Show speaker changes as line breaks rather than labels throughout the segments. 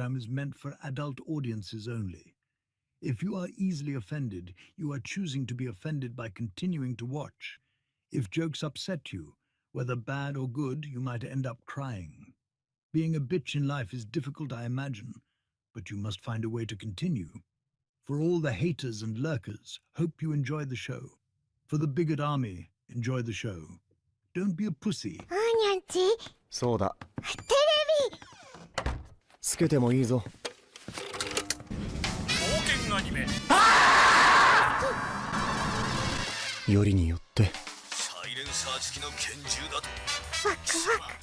program is meant for adult audiences only. If you are easily offended, you are choosing to be offended by continuing to watch. If jokes upset you, whether bad or good, you might end up crying. Being a bitch in life is difficult, I imagine, but you must find a way to continue. For all the haters and lurkers, hope you enjoy the show. For the bigot army, enjoy the show. Don't be a pussy.
そうだ。テレビつけてもいいぞ。
冒険アニメ。
よりによって。
サイレンサー付きの拳銃だと。
ワクワク。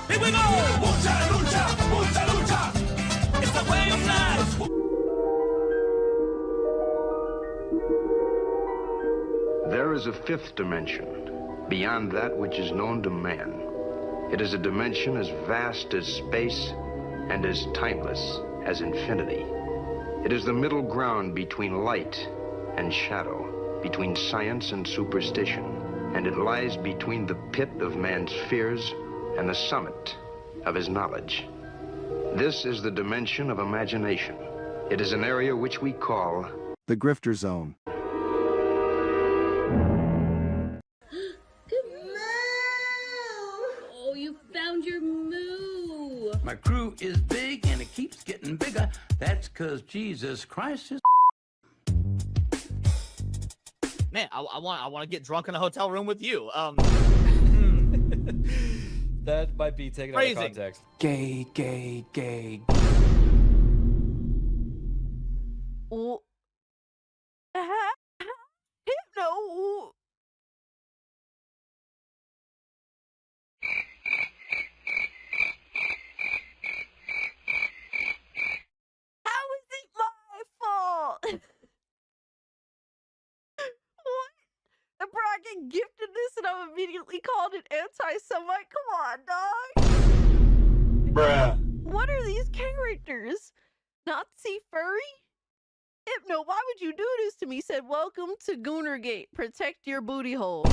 Here we go! Lucha, lucha, lucha, lucha! It's the way of life!
There is a fifth dimension, beyond that which is known to man. It is a dimension as vast as space and as timeless as infinity. It is the middle ground between light and shadow, between science and superstition, and it lies between the pit of man's fears and the summit of his knowledge. This is the dimension of imagination. It is an area which we call
the Grifter Zone.
Oh, you found your moo.
My crew is big and it keeps getting bigger. That's because Jesus Christ is.
Man, I want to get drunk in a hotel room with you.
That might be taken out of context.
Gay, gay, gay.
Oh. Hypno. How is it my fault? What? The bracket gifted this and I'm immediately called an anti-Semite? Come on, dog.
Bruh.
What are these characters? Nazi furry? Hypno, why would you do this to me? Said, welcome to Goonergate. Protect your booty hole.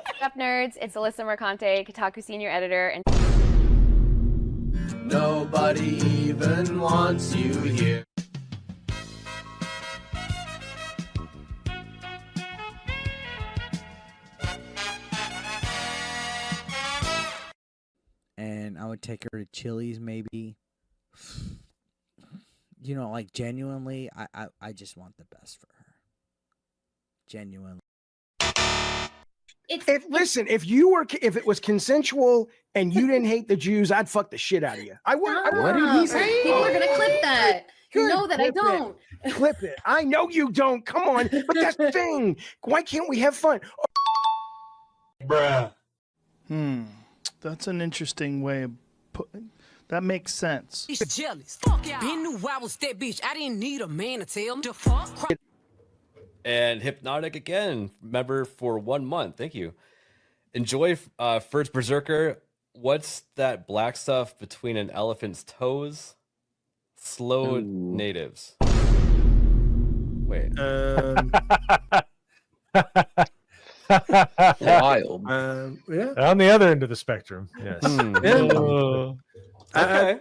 What's up, nerds? It's Alyssa Mercante, Kotaku senior editor, and
nobody even wants you here.
And I would take her to Chili's, maybe. You know, like, genuinely, I just want the best for her. Genuinely.
Listen, if it was consensual and you didn't hate the Jews, I'd fuck the shit out of you. I would.
What did he say? People are gonna clip that. You know that I don't.
Clip it. I know you don't. Come on. But that's the thing. Why can't we have fun?
Bruh. That's an interesting way of putting. That makes sense.
He's jealous. Fuck yeah. Been knew I was that bitch. I didn't need a man to tell him to fuck.
And Hypnotic again, member for 1 month. Thank you. Enjoy First Berserker. What's that black stuff between an elephant's toes? Slow natives. Wait.
Wild.
Yeah. On the other end of the spectrum. Yes.
Okay.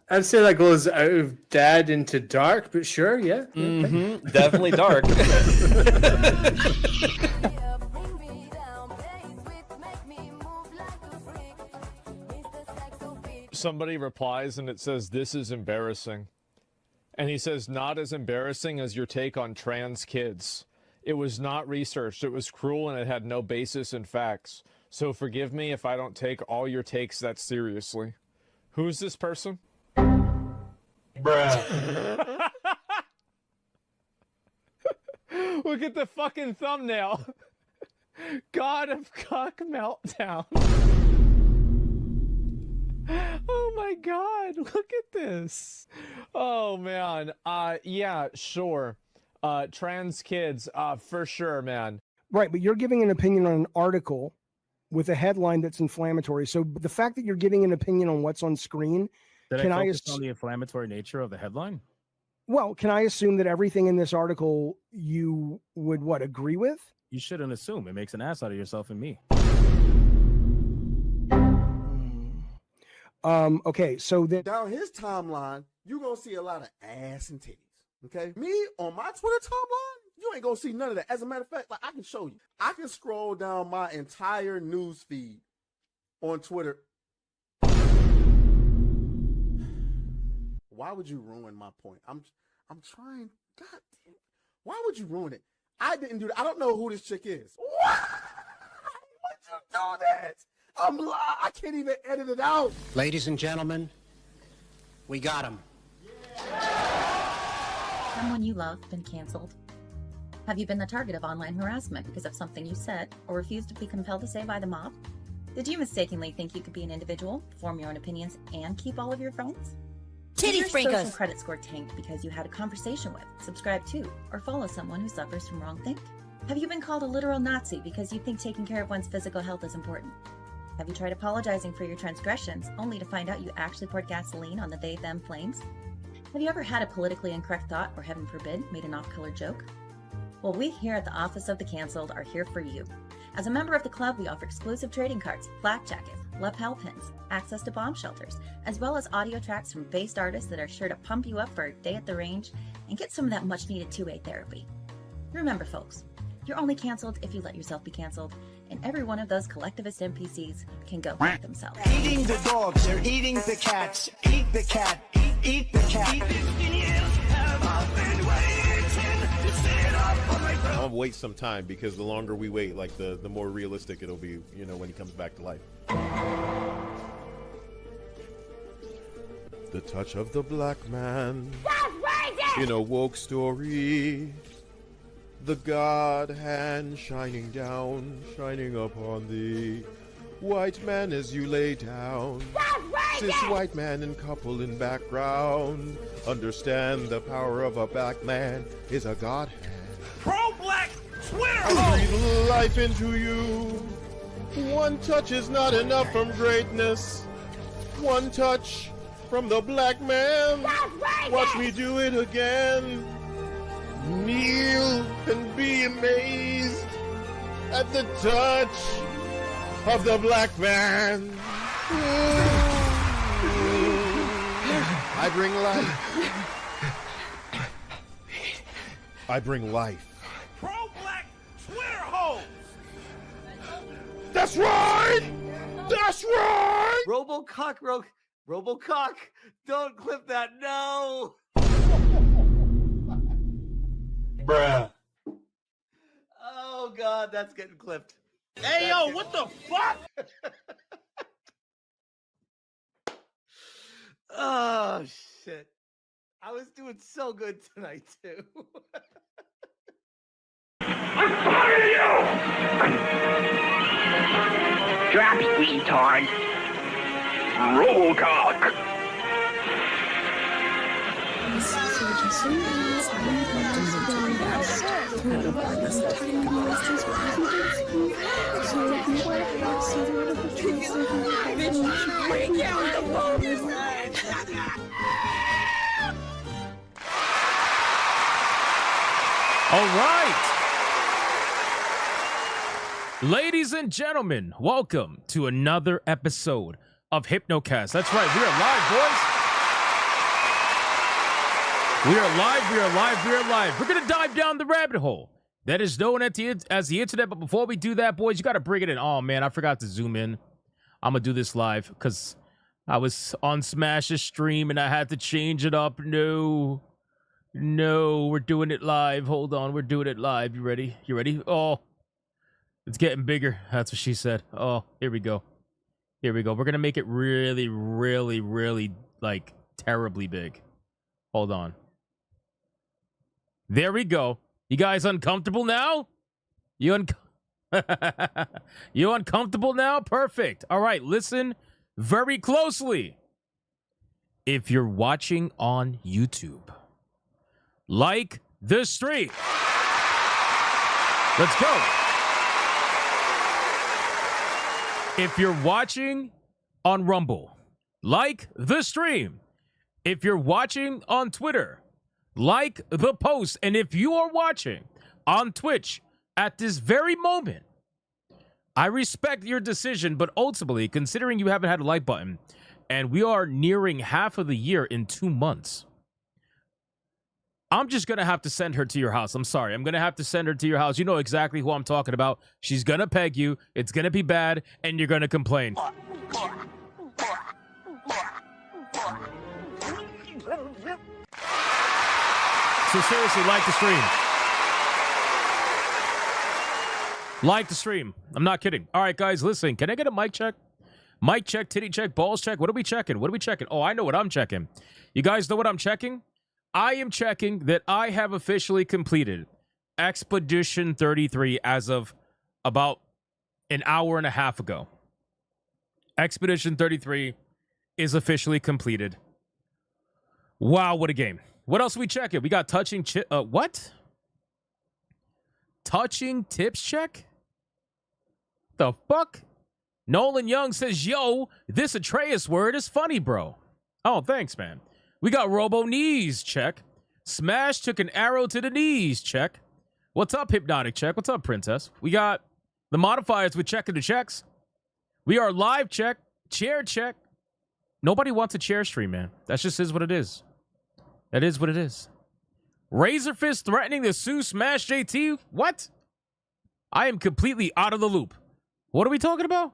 I'd say that goes out of dad into dark, but sure, yeah.
Definitely dark.
Somebody replies and it says, "This is embarrassing." And he says, "Not as embarrassing as your take on trans kids. It was not researched. It was cruel and it had no basis in facts. So forgive me if I don't take all your takes that seriously." Who's this person?
Bruh.
Look at the fucking thumbnail. God of Cock Meltdown. Oh my God, look at this. Oh man. Yeah, sure. Trans kids, for sure, man.
Right, but you're giving an opinion on an article with a headline that's inflammatory. So the fact that you're giving an opinion on what's on screen,
Did
can
I
I
focus
ass-
on the inflammatory nature of the headline?
well, can I assume that everything in this article you would agree with?
You shouldn't assume. It makes an ass out of yourself and me.
Okay, so then
down his timeline, you're gonna see a lot of ass and titties. Okay, me on my Twitter timeline, you ain't gonna see none of that. As a matter of fact, like I can show you, I can scroll down my entire news feed on Twitter. Why would you ruin my point? I'm trying. God damn, why would you ruin it? I didn't do that. I don't know who this chick is. Why would you do that? I can't even edit it out.
Ladies and gentlemen, we got him.
Someone you love been canceled? Have you been the target of online harassment because of something you said or refused to be compelled to say by the mob? Did you mistakenly think you could be an individual, form your own opinions, and keep all of your friends?
Titty
Has your social
freakers.
credit score tanked because you had a conversation with, subscribe to, or follow someone who suffers from wrongthink? Have you been called a literal Nazi because you think taking care of one's physical health is important? Have you tried apologizing for your transgressions only to find out you actually poured gasoline on the they-them flames? Have you ever had a politically incorrect thought or, heaven forbid, made an off-color joke? Well, we here at the Office of the Cancelled are here for you. As a member of the club, we offer exclusive trading cards, flak jackets, lapel pins, access to bomb shelters, as well as audio tracks from based artists that are sure to pump you up for a day at the range and get some of that much-needed two-way therapy. Remember, folks, you're only canceled if you let yourself be canceled, and every one of those collectivist NPCs can go fuck themselves.
Eating the dogs, they're eating the cats. Eat the cat, eat the cat.
I'll wait some time because the longer we wait, like the more realistic it'll be, you know, when he comes back to life. The touch of the black man in a woke story. The God hand shining down, shining upon thee. White man as you lay down. Cis white man and couple in background. Understand the power of a black man is a God hand.
Pro-black Twitter!
I breathe life into you. One touch is not enough from greatness. One touch from the black man. Watch me do it again. Kneel and be amazed at the touch of the black man. I bring life. I bring life.
Pro-black Twitter hoes!
That's right! That's right!
Robocock, don't clip that, no!
Bruh.
Oh God, that's getting clipped.
Hey, yo, what the fuck?
Oh shit. I was doing so good tonight too.
I'm tired of you! Drop it, retard. Robocock.
All right. Ladies and gentlemen, welcome to another episode of Hypnocast. That's right, we are live, boys. We are live, we are live, we are live. We're going to dive down the rabbit hole that is known as the internet. But before we do that, boys, you got to bring it in. Oh, man, I forgot to zoom in. I'm going to do this live because I was on Smash's stream and I had to change it up. No, we're doing it live. Hold on, we're doing it live. You ready? You ready? Oh, it's getting bigger. That's what she said. Oh, here we go. Here we go. We're going to make it really, really, really, like, terribly big. Hold on. There we go. You guys uncomfortable now? You uncomfortable now? Perfect. All right, listen very closely. If you're watching on YouTube, like the stream. Let's go. If you're watching on Rumble, like the stream. If you're watching on Twitter, like the post. And if you are watching on Twitch at this very moment, I respect your decision, but ultimately, considering you haven't had a like button, and we are nearing half of the year in 2 months, I'm just going to have to send her to your house. I'm sorry. I'm going to have to send her to your house. You know exactly who I'm talking about. She's going to peg you. It's going to be bad, and you're going to complain. So seriously, like the stream. Like the stream. I'm not kidding. All right, guys, listen. Can I get a mic check? Mic check, titty check, balls check. What are we checking? What are we checking? Oh, I know what I'm checking. You guys know what I'm checking? I am checking that I have officially completed Expedition 33 as of about an hour and a half ago. Expedition 33 is officially completed. Wow, what a game. What else are we checking? We got touching what? Touching tips check? The fuck? Nolan Young says, yo, this Atreus word is funny, bro. Oh, thanks, man. We got Robo Knees check. Smash took an arrow to the knees check. What's up, Hypnotic check? What's up, Princess? We got the modifiers with checking the checks. We are live check. Chair check. Nobody wants a chair stream, man. That just is what it is. That is what it is. Razor Fist threatening to sue Smash JT? What? I am completely out of the loop. What are we talking about?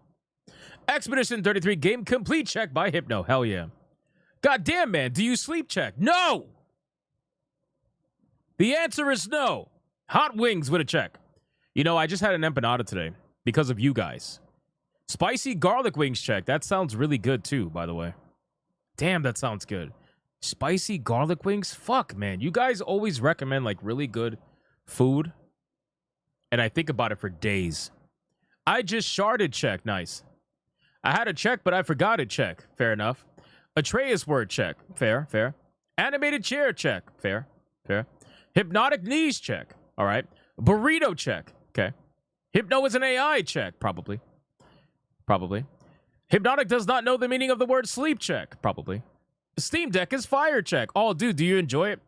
Expedition 33 game complete check by Hypno. Hell yeah. God damn, man. Do you sleep check? No! The answer is no. Hot wings with a check. You know, I just had an empanada today because of you guys. Spicy garlic wings check. That sounds really good too, by the way. Damn, that sounds good. Spicy garlic wings? Fuck, man. You guys always recommend like really good food. And I think about it for days. I just sharded check. Nice. I had a check, but I forgot it check. Fair enough. Atreus word check. Fair, fair. Animated chair check. Fair, fair. Hypnotic knees check. All right. Burrito check. Okay. Hypno is an AI check. Probably. Probably. Hypnotic does not know the meaning of the word sleep check. Probably. Steam Deck is fire check. Oh, dude, do you enjoy it?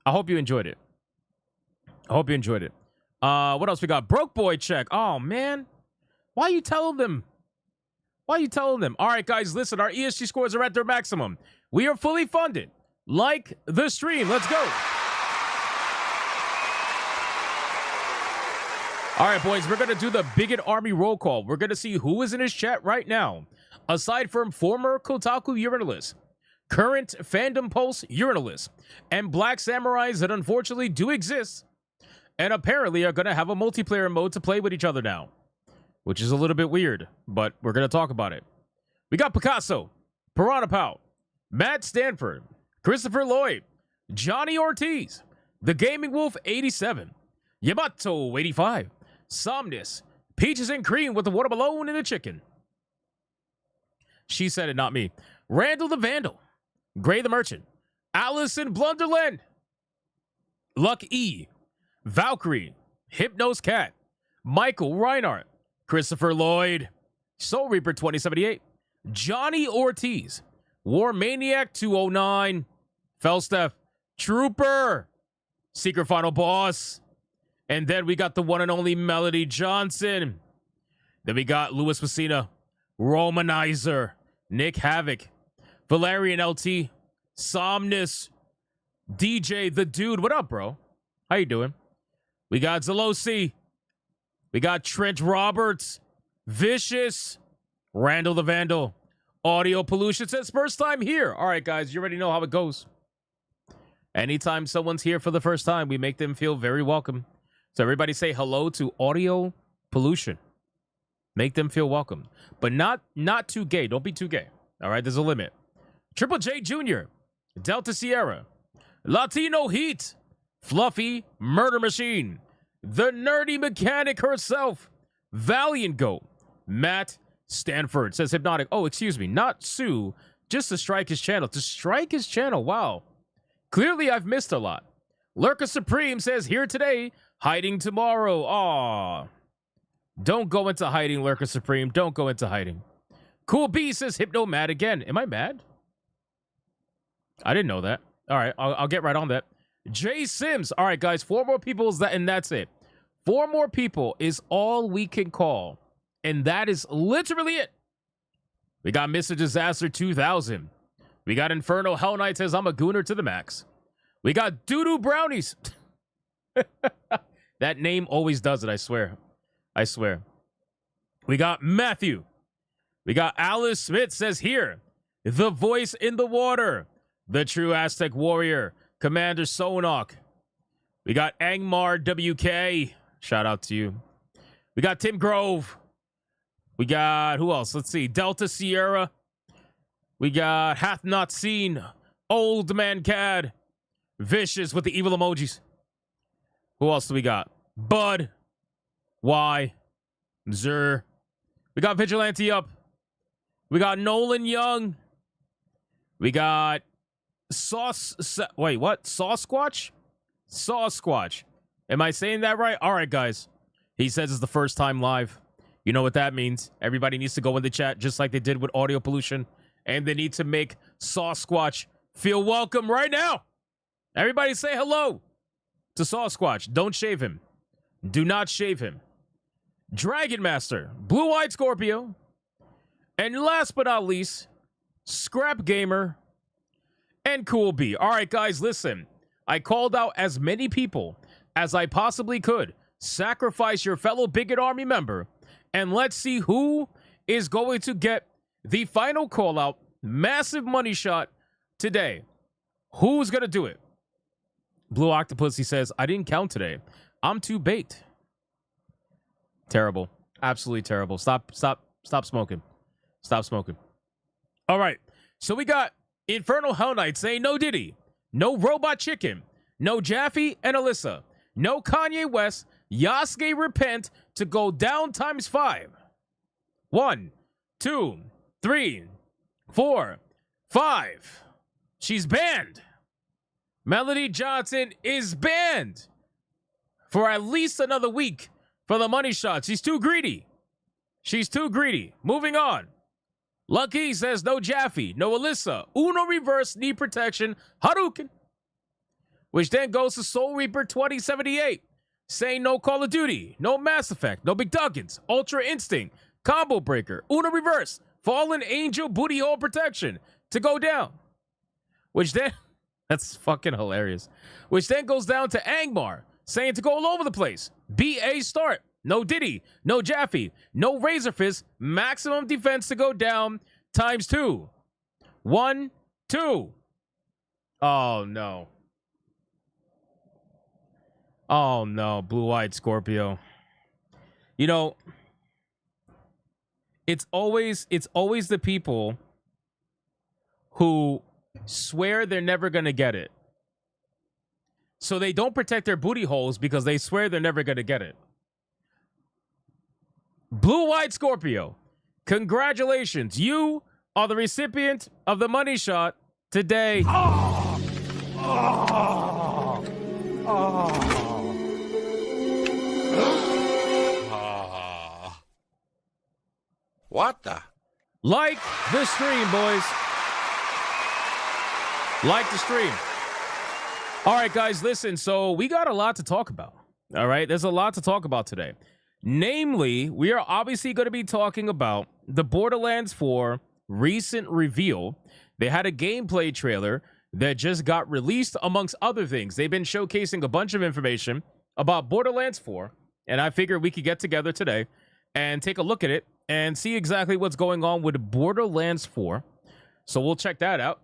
I hope you enjoyed it. I hope you enjoyed it. What else we got? Broke boy check. Oh, man. Why are you telling them? Why are you telling them? All right, guys, listen. Our ESG scores are at their maximum. We are fully funded. Like the stream. Let's go. All right, boys, we're going to do the Bigot Army roll call. We're going to see who is in his chat right now. Aside from former Kotaku urinalists, current Fandom Pulse urinalists, and Black Samurais that unfortunately do exist, and apparently are going to have a multiplayer mode to play with each other now, which is a little bit weird, but we're going to talk about it. We got Picasso, Piranha Pow, Matt Stanford, Christopher Lloyd, Johnny Ortiz, The Gaming Wolf 87, Yamato 85, Somnus, Peaches and Cream with the water balloon and the chicken. She said it, not me. Randall the Vandal, Gray the Merchant, Allison Blunderland, Luck E, Valkyrie, Hypnos Cat, Michael Reinhardt, Christopher Lloyd, Soul Reaper 2078, Johnny Ortiz, War Maniac 209, Felsteph, Trooper, Secret Final Boss, and then we got the one and only Melody Johnson. Then we got Louis Messina, Romanizer, Nick Havoc, Valerian LT, Somnus, DJ the Dude. What up, bro? How you doing? We got Zelosi. We got Trent Roberts, Vicious, Randall the Vandal, Audio Pollution says first time here. All right, guys, you already know how it goes. Anytime someone's here for the first time, we make them feel very welcome. So everybody say hello to Audio Pollution. Make them feel welcome, but not too gay. Don't be too gay. All right, there's a limit. Triple J Jr., Delta Sierra, Latino Heat, Fluffy Murder Machine, the nerdy mechanic herself, Valiant Goat. Matt Stanford says Hypnotic. Oh, excuse me, not Sue. Just to strike his channel. To strike his channel. Wow. Clearly, I've missed a lot. Lurker Supreme says here today, hiding tomorrow. Aw. Don't go into hiding, Lurker Supreme. Don't go into hiding. Cool B says Hypno mad again. Am I mad? I didn't know that. All right, I'll get right on that. Jay Sims. All right, guys, 4 more people and that's it. 4 more people is all we can call. And that is literally it. We got Mr. Disaster 2000. We got Inferno Hell Knight says, I'm a gooner to the max. We got Doodoo Brownies. That name always does it, I swear. I swear. We got Matthew. We got Alice Smith says here, the voice in the water, the true Aztec warrior, Commander Sonok. We got Angmar WK. Shout out to you. We got Tim Grove. We got, who else? Let's see. Delta Sierra. We got Hath Not Seen. Old Man Cad. Vicious with the evil emojis. Who else do we got? Bud. Y. Zer. We got Vigilante Up. We got Nolan Young. We got wait, what? Sasquatch? Sasquatch. Am I saying that right? All right, guys. He says it's the first time live. You know what that means. Everybody needs to go in the chat just like they did with audio pollution. And they need to make Sasquatch feel welcome right now. Everybody say hello to Sasquatch. Don't shave him. Do not shave him. Dragon Master, Blue-Eyed Scorpio. And last but not least, Scrap Gamer and Cool B. All right, guys, listen. I called out as many people as I possibly could. Sacrifice your fellow Bigot Army member. And let's see who is going to get the final call out, massive money shot today. Who's going to do it? Blue Octopus, he says, I didn't count today. I'm too baked. Terrible. Absolutely terrible. Stop smoking. Stop smoking. All right. So we got Infernal Hell Knight saying no Diddy, no Robot Chicken, no Jaffe and Alyssa, no Kanye West, Yasuke repent to go down ×5. 1, 2, 3, 4, 5. She's banned. Melody Johnson is banned for at least another week for the money shot. She's too greedy. She's too greedy. Moving on. Lucky says no Jaffe, no Alyssa, Uno reverse knee protection, Hadouken. Which then goes to Soul Reaper 2078, saying no Call of Duty, no Mass Effect, no McDuggins, Ultra Instinct, Combo Breaker, Uno reverse, Fallen Angel booty hole protection to go down. Which then, that's fucking hilarious. Which then goes down to Angmar, saying to go all over the place. BA start. No Diddy, no Jaffe, no Razor Fist, maximum defense to go down ×2. 1, 2. Oh, no. Oh, no. Blue-Eyed Scorpio. You know, it's always the people who swear they're never going to get it. So they don't protect their booty holes because they swear they're never going to get it. Blue-Eyed Scorpio, congratulations. You are the recipient of the money shot today.
Oh! Oh! Oh!
What the?
Like the stream, boys. Like the stream. All right, guys, listen. So we got a lot to talk about. All right, there's a lot to talk about today. Namely, we are obviously going to be talking about the Borderlands 4 recent reveal. They had a gameplay trailer that just got released, amongst other things. They've been showcasing a bunch of information about Borderlands 4, and I figured we could get together today and take a look at it and see exactly what's going on with Borderlands 4. So we'll check that out.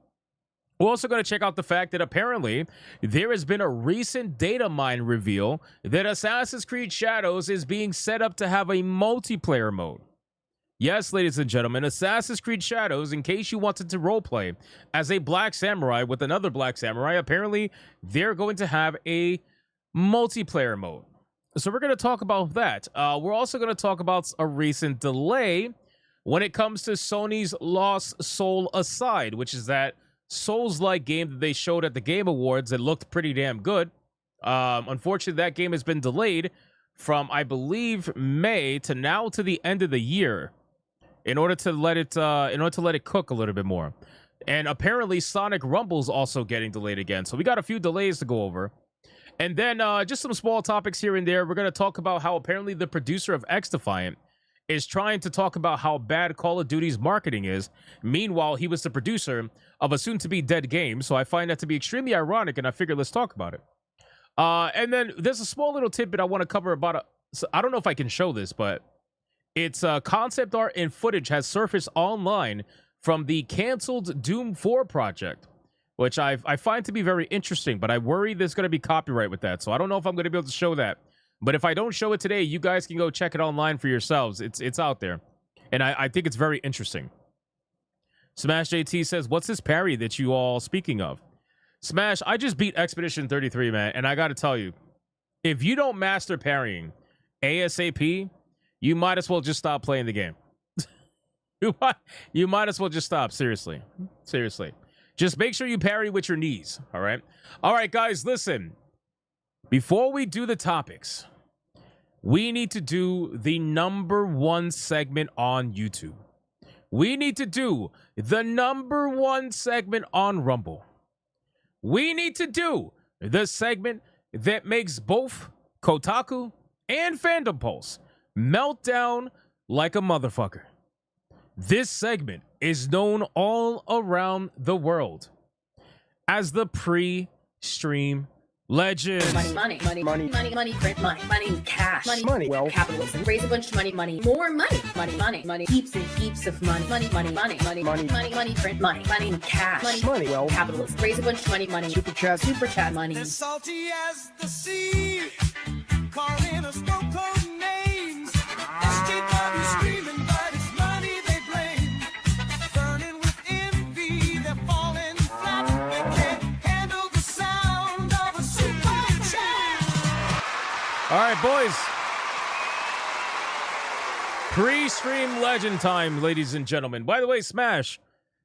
We're also going to check out the fact that apparently there has been a recent data mine reveal that Assassin's Creed Shadows is being set up to have a multiplayer mode. Yes, ladies and gentlemen, Assassin's Creed Shadows, in case you wanted to roleplay as a black samurai with another black samurai, apparently they're going to have a multiplayer mode. So we're going to talk about that. We're also going to talk about a recent delay when it comes to Sony's Lost Soul Aside, which is that Souls-like game that they showed at the Game Awards that looked pretty damn good. Unfortunately, that game has been delayed from, I believe, May to now to the end of the year in order to let it cook a little bit more. And apparently Sonic Rumble's also getting delayed again. So we got a few delays to go over. And then just some small topics here and there. We're going to talk about how apparently the producer of X-Defiant is trying to talk about how bad Call of Duty's marketing is. Meanwhile, he was the producer of a soon-to-be dead game. So I find that to be extremely ironic, and I figured let's talk about it. And then there's a small little tidbit I want to cover about so I don't know if I can show this, but it's concept art and footage has surfaced online from the canceled Doom 4 project, which I find to be very interesting, but I worry there's going to be copyright with that. So I don't know if I'm going to be able to show that. But if I don't show it today, you guys can go check it online for yourselves. It's out there. And I think it's very interesting. Smash JT says, what's this parry that you all speaking of? Smash, I just beat Expedition 33, man. And I got to tell you, if you don't master parrying ASAP, you might as well just stop playing the game. You might as well just stop. Seriously. Just make sure you parry with your knees. All right, guys, listen. Before we do the topics, we need to do the #1 segment on YouTube. We need to do the #1 segment on Rumble. We need to do the segment that makes both Kotaku and Fandom Pulse melt down like a motherfucker. This segment is known all around the world as the pre-stream legend.
Money, print money, cash, money, capitalism, raise a bunch of money, more money, heaps and heaps of money, print money, cash, capitalism, raise a bunch of money, Superchat money.
As salty as the sea, calling us no code names. SJW screaming, but it's money they blame. Burning with envy, they're falling flat. They can't handle the sound of a super chat.
All right, boys. Pre-stream legend time, ladies and gentlemen. By the way, Smash,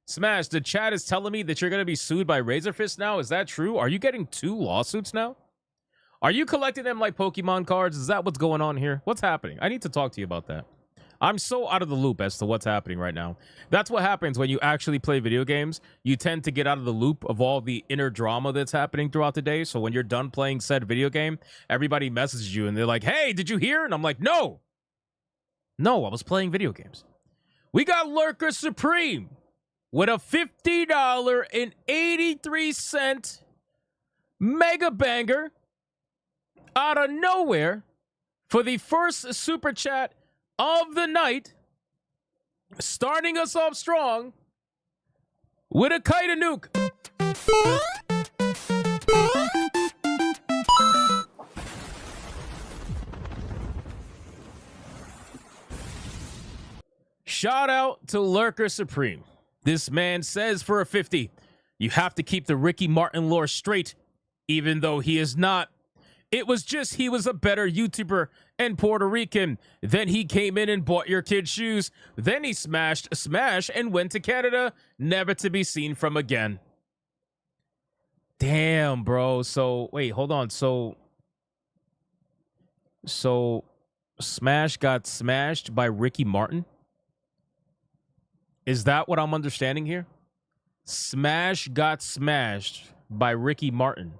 the chat is telling me that you're going to be sued by Razorfist now. Is that true? Are you getting 2 lawsuits now? Are you collecting them like Pokemon cards? Is that what's going on here? What's happening? I need to talk to you about that. I'm so out of the loop as to what's happening right now. That's what happens when you actually play video games. You tend to get out of the loop of all the inner drama that's happening throughout the day. So when you're done playing said video game, everybody messages you and they're like, hey, did you hear? And I'm like, no, I was playing video games. We got Lurker Supreme with a $50.83 mega banger out of nowhere for the first super chat of the night, starting us off strong with a kite and nuke. Shout out to Lurker Supreme. This man says for a 50, you have to keep the Ricky Martin lore straight, even though he is not. It was just he was a better YouTuber and Puerto Rican. Then he came in and bought your kid's shoes. Then he smashed Smash and went to Canada, never to be seen from again. Damn, bro. So, wait, hold on. So Smash got smashed by Ricky Martin? Is that what I'm understanding here? Smash got smashed by Ricky Martin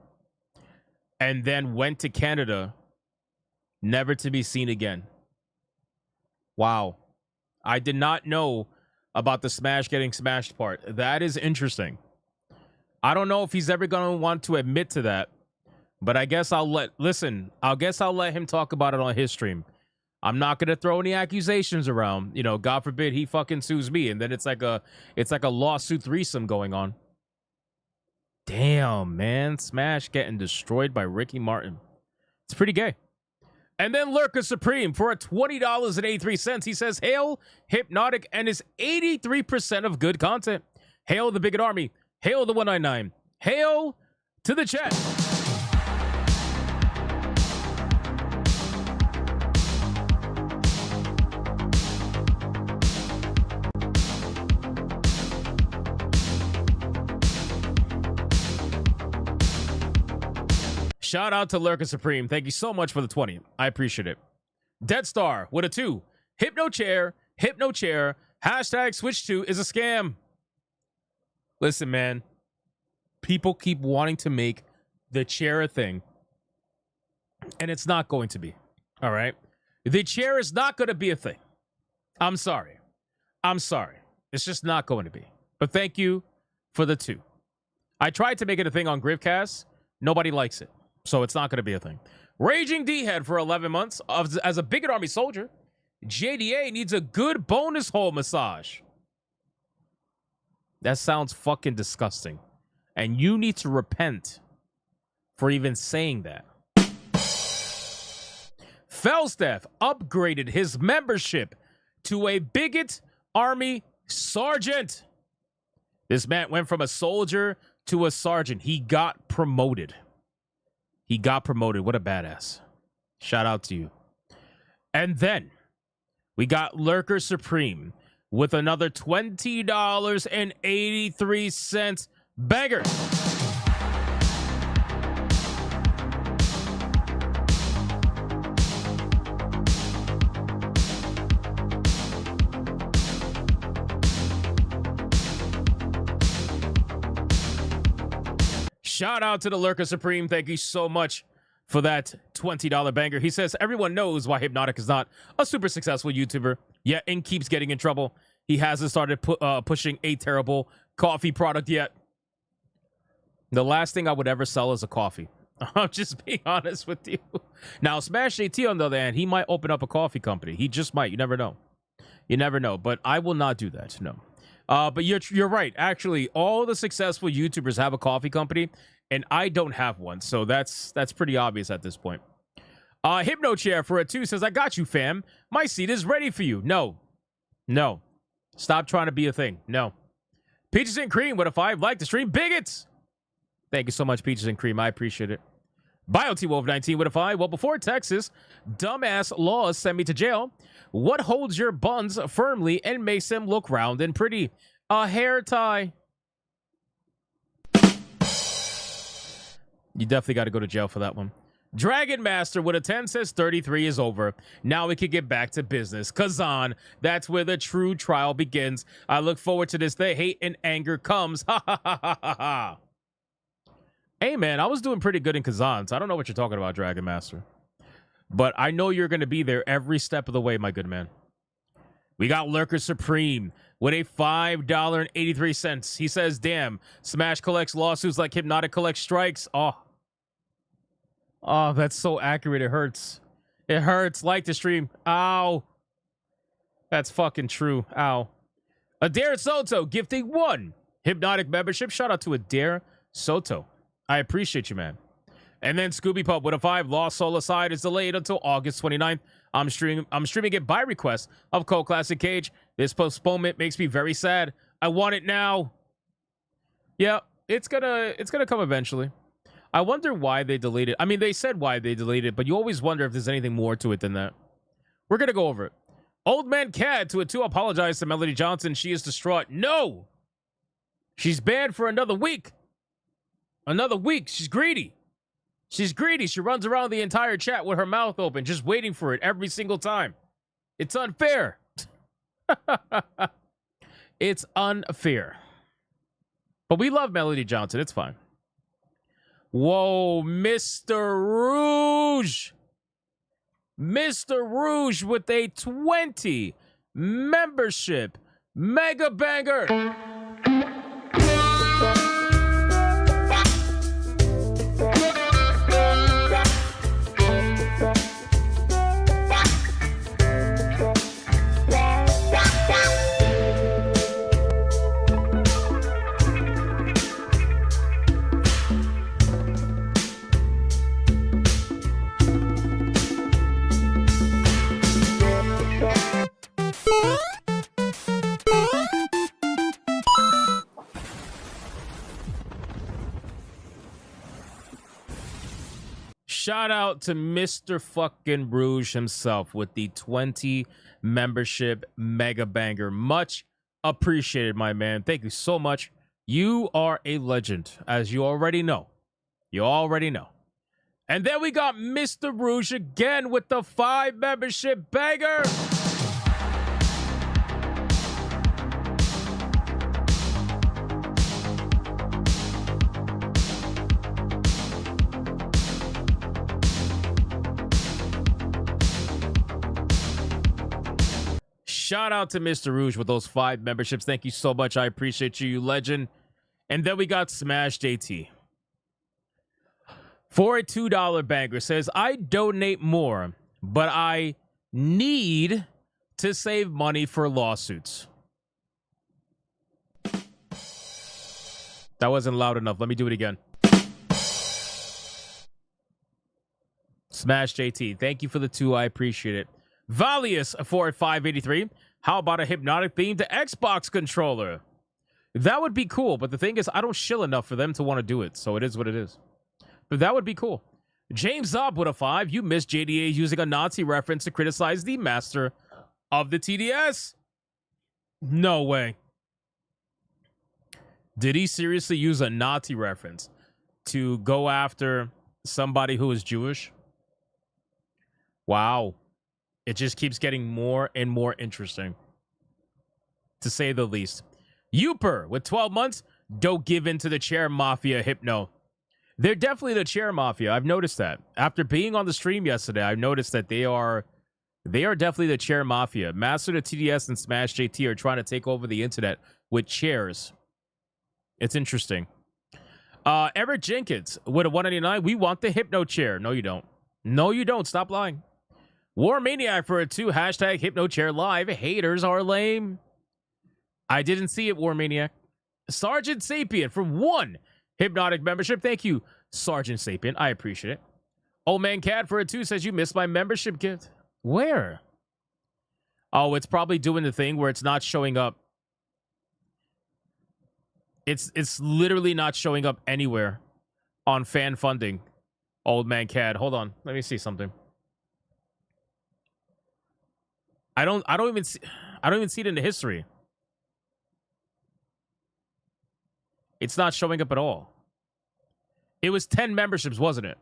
and then went to Canada, never to be seen again. Wow. I did not know about the Smash getting smashed part. That is interesting. I don't know if he's ever going to want to admit to that, but I guess I'll let him talk about it on his stream. I'm not going to throw any accusations around. You know, God forbid he fucking sues me and then it's like a lawsuit threesome going on. Damn, man. Smash getting destroyed by Ricky Martin. It's pretty gay. And then Lurker Supreme for a $20.83. He says, hail Hypnotic and his 83% of good content. Hail the Bigot Army. Hail the 199. Hail to the chat. Shout out to Lurker Supreme. Thank you so much for the 20. I appreciate it. Dead Star with a 2. Hypno chair. Hashtag switch to is a scam. Listen, man. People keep wanting to make the chair a thing. And it's not going to be. All right? The chair is not going to be a thing. I'm sorry. It's just not going to be. But thank you for the 2. I tried to make it a thing on Grivcast. Nobody likes it. So it's not going to be a thing. Raging D-Head for 11 months. As a Bigot Army soldier, JDA needs a good bonus hole massage. That sounds fucking disgusting. And you need to repent for even saying that. Felstaff upgraded his membership to a Bigot Army Sergeant. This man went from a soldier to a sergeant. He got promoted. What a badass. Shout out to you. And then we got Lurker Supreme with another $20.83 banger. Shout out to the Lurker Supreme. Thank you so much for that $20 banger. He says, everyone knows why Hypnotic is not a super successful YouTuber, yet and keeps getting in trouble. He hasn't started pushing a terrible coffee product yet. The last thing I would ever sell is a coffee. I'm just being honest with you. Now, Smash JT, on the other hand, he might open up a coffee company. He just might. You never know. But I will not do that. No. But you're right. Actually, all the successful YouTubers have a coffee company, and I don't have one. So that's pretty obvious at this point. Hypno Chair for a 2 says, I got you, fam. My seat is ready for you. No. Stop trying to be a thing. No. Peaches and Cream with a 5. Like the stream. Bigots. Thank you so much, Peaches and Cream. I appreciate it. BioT-Wolf19 with a 5. Well, before Texas, dumbass laws send me to jail. What holds your buns firmly and makes them look round and pretty? A hair tie. You definitely got to go to jail for that one. Dragon Master with a 10 says 33 is over. Now we can get back to business. Kazan, that's where the true trial begins. I look forward to this day. Hate and anger comes. Ha ha ha ha ha ha. Hey, man, I was doing pretty good in Kazan, so I don't know what you're talking about, Dragon Master. But I know you're going to be there every step of the way, my good man. We got Lurker Supreme with a $5.83. He says, damn, Smash collects lawsuits like Hypnotic collects strikes. Oh, that's so accurate. It hurts. It hurts. Like the stream. Ow. That's fucking true. Ow. Adair Soto gifting 1 Hypnotic membership. Shout out to Adair Soto. I appreciate you, man. And then Scooby Pup with a 5. Lost Soul Aside is delayed until August 29th. I'm streaming it by request of Cole Classic Cage. This postponement makes me very sad. I want it now. Yeah, it's gonna come eventually. I wonder why they deleted it. I mean, they said why they deleted it, but you always wonder if there's anything more to it than that. We're gonna go over it. Old Man Cat to a 2 apologize to Melody Johnson. She is distraught. No! She's banned for another week. Another week. She's greedy. She's greedy. She runs around the entire chat with her mouth open, just waiting for it every single time. It's unfair. It's unfair. But we love Melody Johnson. It's fine. Whoa, Mr. Rouge. Mr. Rouge with a 20 membership mega banger. Shout out to Mr. fucking Rouge himself with the 20 membership mega banger. Much appreciated, my man. Thank you so much. You are a legend, as you already know. You already know. And then we got Mr. Rouge again with the 5 membership banger. Shout out to Mr. Rouge with those 5 memberships. Thank you so much. I appreciate you, you legend. And then we got Smash JT. For a $2 banger says, I donate more, but I need to save money for lawsuits. That wasn't loud enough. Let me do it again. Smash JT. Thank you for the 2. I appreciate it. Valius for 583. How about a Hypnotic themed Xbox controller? That would be cool, but the thing is, I don't shill enough for them to want to do it, so it is what it is. But that would be cool. James Zob with a 5. You missed JDA using a Nazi reference to criticize the master of the TDS. No way. Did he seriously use a Nazi reference to go after somebody who is Jewish? Wow. It just keeps getting more and more interesting, to say the least. Youper with 12 months. Don't give in to the chair mafia, Hypno. They're definitely the chair mafia. I've noticed that. After being on the stream yesterday, I've noticed that they are definitely the chair mafia. Master the TDS and Smash JT are trying to take over the internet with chairs. It's interesting. Eric Jenkins with a 199. We want the Hypno chair. No, you don't. No, you don't. Stop lying. War Maniac for a 2. Hashtag Hypno chair live. Haters are lame. I didn't see it, War Maniac. Sergeant Sapien for 1 Hypnotic membership. Thank you, Sergeant Sapien. I appreciate it. Old Man Cat for a 2 says you missed my membership gift. Where? Oh, it's probably doing the thing where it's not showing up. It's literally not showing up anywhere on fan funding. Old Man Cat. Hold on. Let me see something. I don't even see it in the history. It's not showing up at all. It was 10 memberships, wasn't it?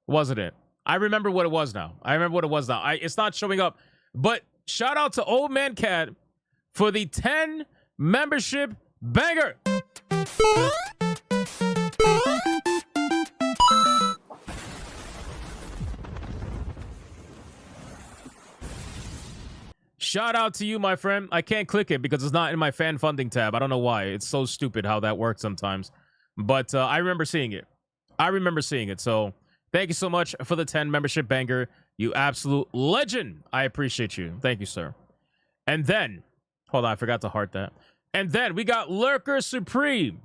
Wasn't it? I remember what it was now. It's not showing up. But shout out to Old Man Cat for the 10 membership banger. Shout out to you, my friend. I can't click it because it's not in my fan funding tab. I don't know why. It's so stupid how that works sometimes. But I remember seeing it. So thank you so much for the 10 membership banger. You absolute legend. I appreciate you. Thank you, sir. And then, hold on, I forgot to heart that. And then we got Lurker Supreme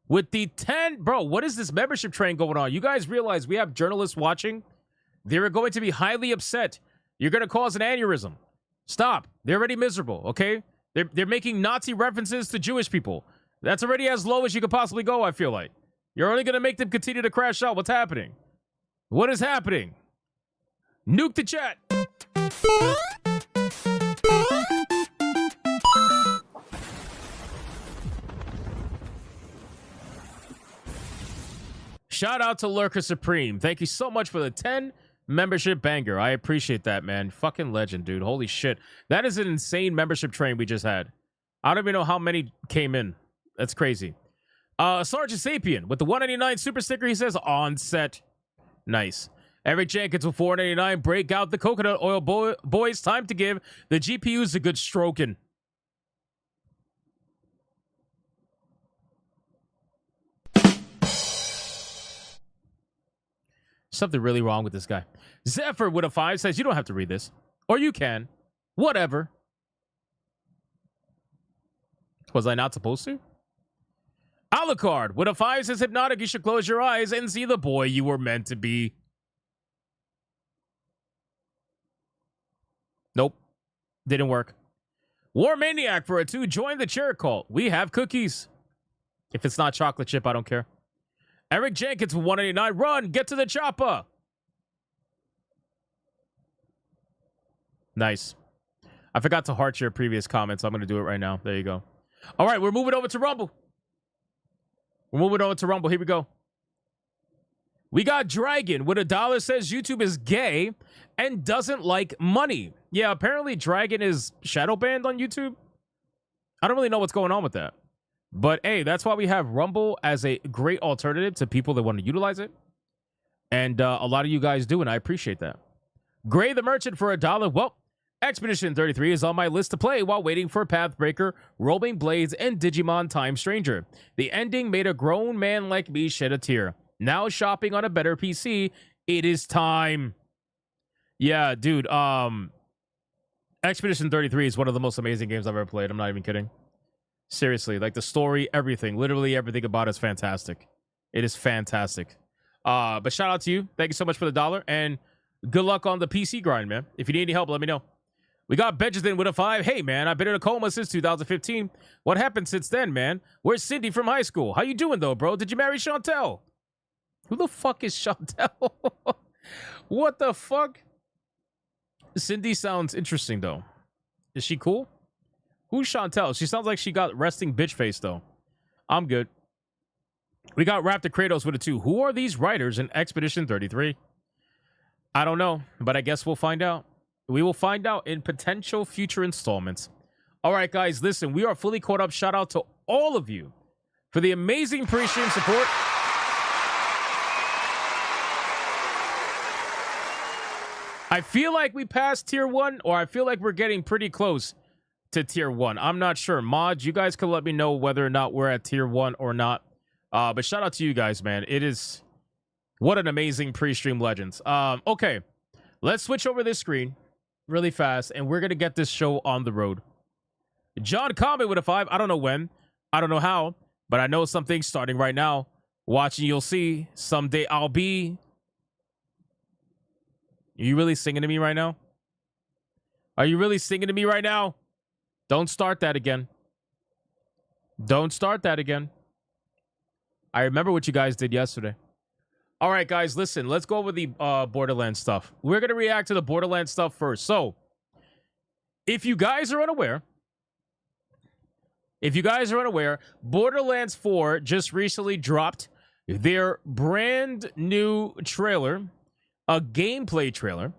with the 10. Bro, what is this membership train going on? You guys realize we have journalists watching? They're going to be highly upset. You're going to cause an aneurysm. Stop. They're already miserable, okay? They're making Nazi references to Jewish people. That's already as low as you could possibly go, I feel like. You're only going to make them continue to crash out. What's happening? What is happening? Nuke the chat. Shout out to Lurker Supreme. Thank you so much for the 10 membership banger. I appreciate that, man. Fucking legend, dude. Holy shit. That is an insane membership train we just had. I don't even know how many came in. That's crazy. Sergeant Sapien with the 199 super sticker. He says on set. Nice. Eric Jenkins with 499. Break out the coconut oil, boys. Time to give the GPUs a good stroking. Something really wrong with this guy. Zephyr with a 5 says you don't have to read this. Or you can. Whatever. Was I not supposed to? Alucard with a 5 says Hypnotic, you should close your eyes and see the boy you were meant to be. Nope. Didn't work. War Maniac for a 2. Join the chair cult. We have cookies. If it's not chocolate chip, I don't care. Eric Jenkins with 189. Run. Get to the chopper. Nice. I forgot to heart your previous comments. I'm going to do it right now. There you go. All right. We're moving over to Rumble. Here we go. We got Dragon with $1 says YouTube is gay and doesn't like money. Yeah, apparently Dragon is shadow banned on YouTube. I don't really know what's going on with that. But hey, that's why we have Rumble as a great alternative to people that want to utilize it. And a lot of you guys do, and I appreciate that. Gray the Merchant for $1. Well, Expedition 33 is on my list to play while waiting for Pathbreaker, Rolling Blades, and Digimon Time Stranger. The ending made a grown man like me shed a tear. Now shopping on a better PC, it is time. Yeah, dude, Expedition 33 is one of the most amazing games I've ever played. I'm not even kidding. Seriously, like the story, everything, literally everything about it is fantastic. It is fantastic. But shout out to you. Thank you so much for the $1, and good luck on the PC grind, man. If you need any help, let me know. We got Benjamin with a 5. Hey, man, I've been in a coma since 2015. What happened since then, man? Where's Cindy from high school? How you doing, though, bro? Did you marry Chantel? Who the fuck is Chantel? What the fuck? Cindy sounds interesting, though. Is she cool? Who's Chantel? She sounds like she got resting bitch face, though. I'm good. We got Raptor Kratos with a 2. Who are these writers in Expedition 33? I don't know, but I guess we'll find out. We will find out in potential future installments. All right, guys, listen, we are fully caught up. Shout out to all of you for the amazing pre-stream support. I feel like we passed tier 1, or I feel like we're getting pretty close to tier 1. I'm not sure. Mods, you guys can let me know whether or not we're at tier 1 or not. But shout out to you guys, man. It is... What an amazing pre-stream legends. Okay, let's switch over this screen really fast, and we're going to get this show on the road. John Comet with a 5. I don't know when. I don't know how, but I know something's starting right now. Watching, you'll see. Someday I'll be... Are you really singing to me right now? Are you really singing to me right now? Don't start that again. Don't start that again. I remember what you guys did yesterday. All right, guys, listen. Let's go over the Borderlands stuff. We're going to react to the Borderlands stuff first. So, if you guys are unaware, Borderlands 4 just recently dropped their brand new trailer, a gameplay trailer,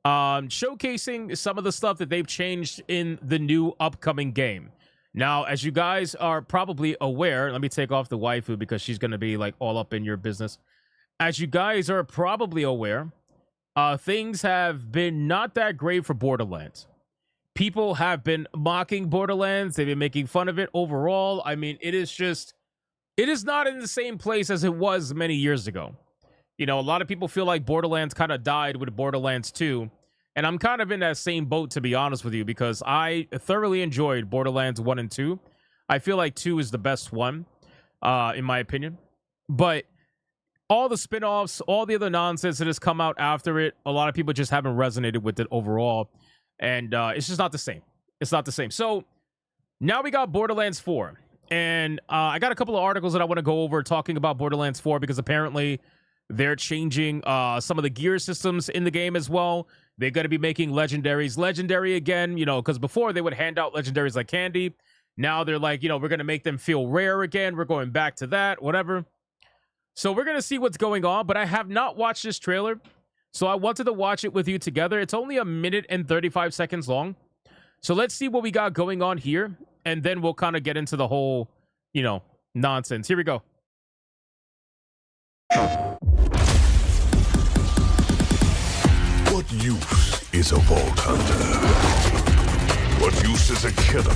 showcasing some of the stuff that they've changed in the new upcoming game. Now, as you guys are probably aware, let me take off the waifu because she's going to be like all up in your business. As you guys are probably aware, things have been not that great for Borderlands. People have been mocking Borderlands. They've been making fun of it overall. I mean, it is not in the same place as it was many years ago. You know, a lot of people feel like Borderlands kind of died with Borderlands 2. And I'm kind of in that same boat, to be honest with you, because I thoroughly enjoyed Borderlands 1 and 2. I feel like 2 is the best one, in my opinion. But all the spin-offs, all the other nonsense that has come out after it, a lot of people just haven't resonated with it overall. And it's just not the same. It's not the same. So now we got Borderlands 4. And I got a couple of articles that I want to go over talking about Borderlands 4 because apparently they're changing some of the gear systems in the game as well. They're going to be making legendaries legendary again, you know, because before they would hand out legendaries like candy. Now they're like, you know, we're going to make them feel rare again. We're going back to that, whatever. So we're going to see what's going on, but I have not watched this trailer. So I wanted to watch it with you together. It's only 1 minute and 35 seconds long. So let's see what we got going on here. And then we'll kind of get into the whole, you know, nonsense. Here we go.
What use is a vault hunter? What use is a killer?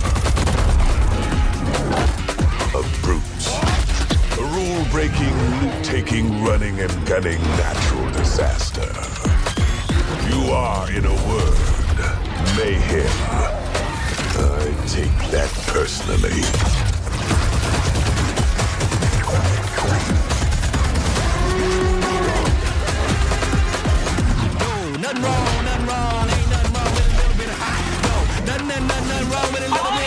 A brute. A rule-breaking, loot-taking, running and gunning natural disaster. You are, in a word, mayhem. I take that personally.
Nothing wrong, nothing wrong. Ain't nothing wrong with a little bit of hot. No, nothing wrong with a little bit.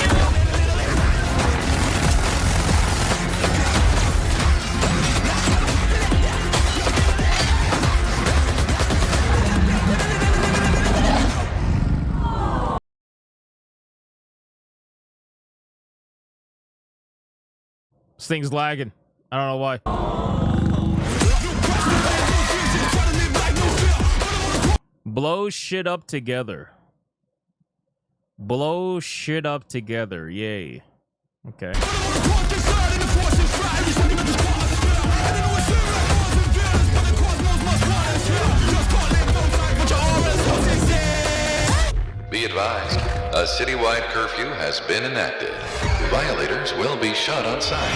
This thing's lagging. I don't know why. Blow shit up together. Blow shit up together. Yay. Okay.
Be advised, a citywide curfew has been enacted. Violators will be shot on sight.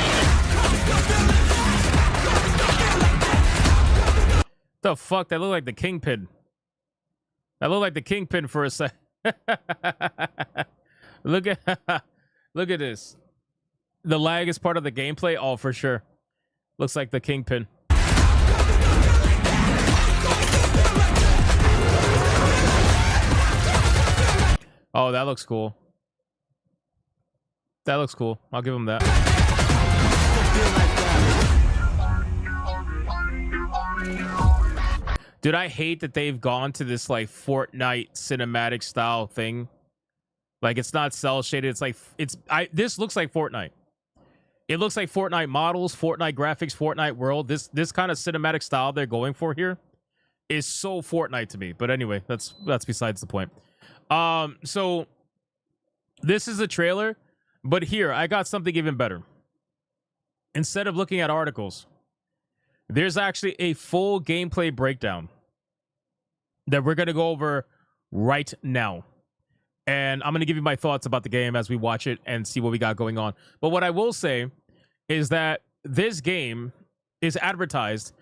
The fuck? That looked like the Kingpin. That looked like the Kingpin for a sec. Look at this. The lag is part of the gameplay? Oh, for sure. Looks like the Kingpin. Oh, that looks cool. That looks cool. I'll give him that. Dude, I hate that they've gone to this like Fortnite cinematic style thing. Like it's not cell shaded. It's like this looks like Fortnite. It looks like Fortnite models, Fortnite graphics, Fortnite world. This kind of cinematic style they're going for here is so Fortnite to me. But anyway, that's besides the point. So this is a trailer, but here I got something even better. Instead of looking at articles, there's actually a full gameplay breakdown that we're going to go over right now. And I'm going to give you my thoughts about the game as we watch it and see what we got going on. But what I will say is that this game is advertised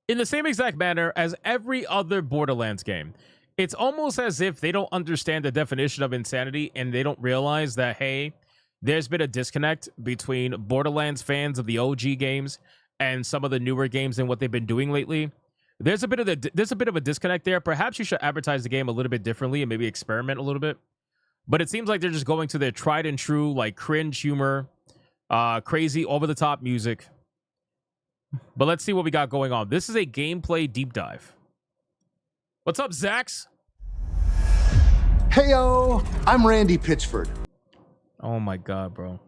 in the same exact manner as every other Borderlands game. It's almost as if they don't understand the definition of insanity and they don't realize that, hey, there's been a disconnect between Borderlands fans of the OG games and some of the newer games and what they've been doing lately. There's a bit of a disconnect there. Perhaps you should advertise the game a little bit differently and maybe experiment a little bit. But it seems like they're just going to their tried and true, like cringe humor, crazy over-the-top music. But let's see what we got going on. This is a gameplay deep dive. What's up, Zax?
Heyo, I'm Randy Pitchford.
Oh my God, bro.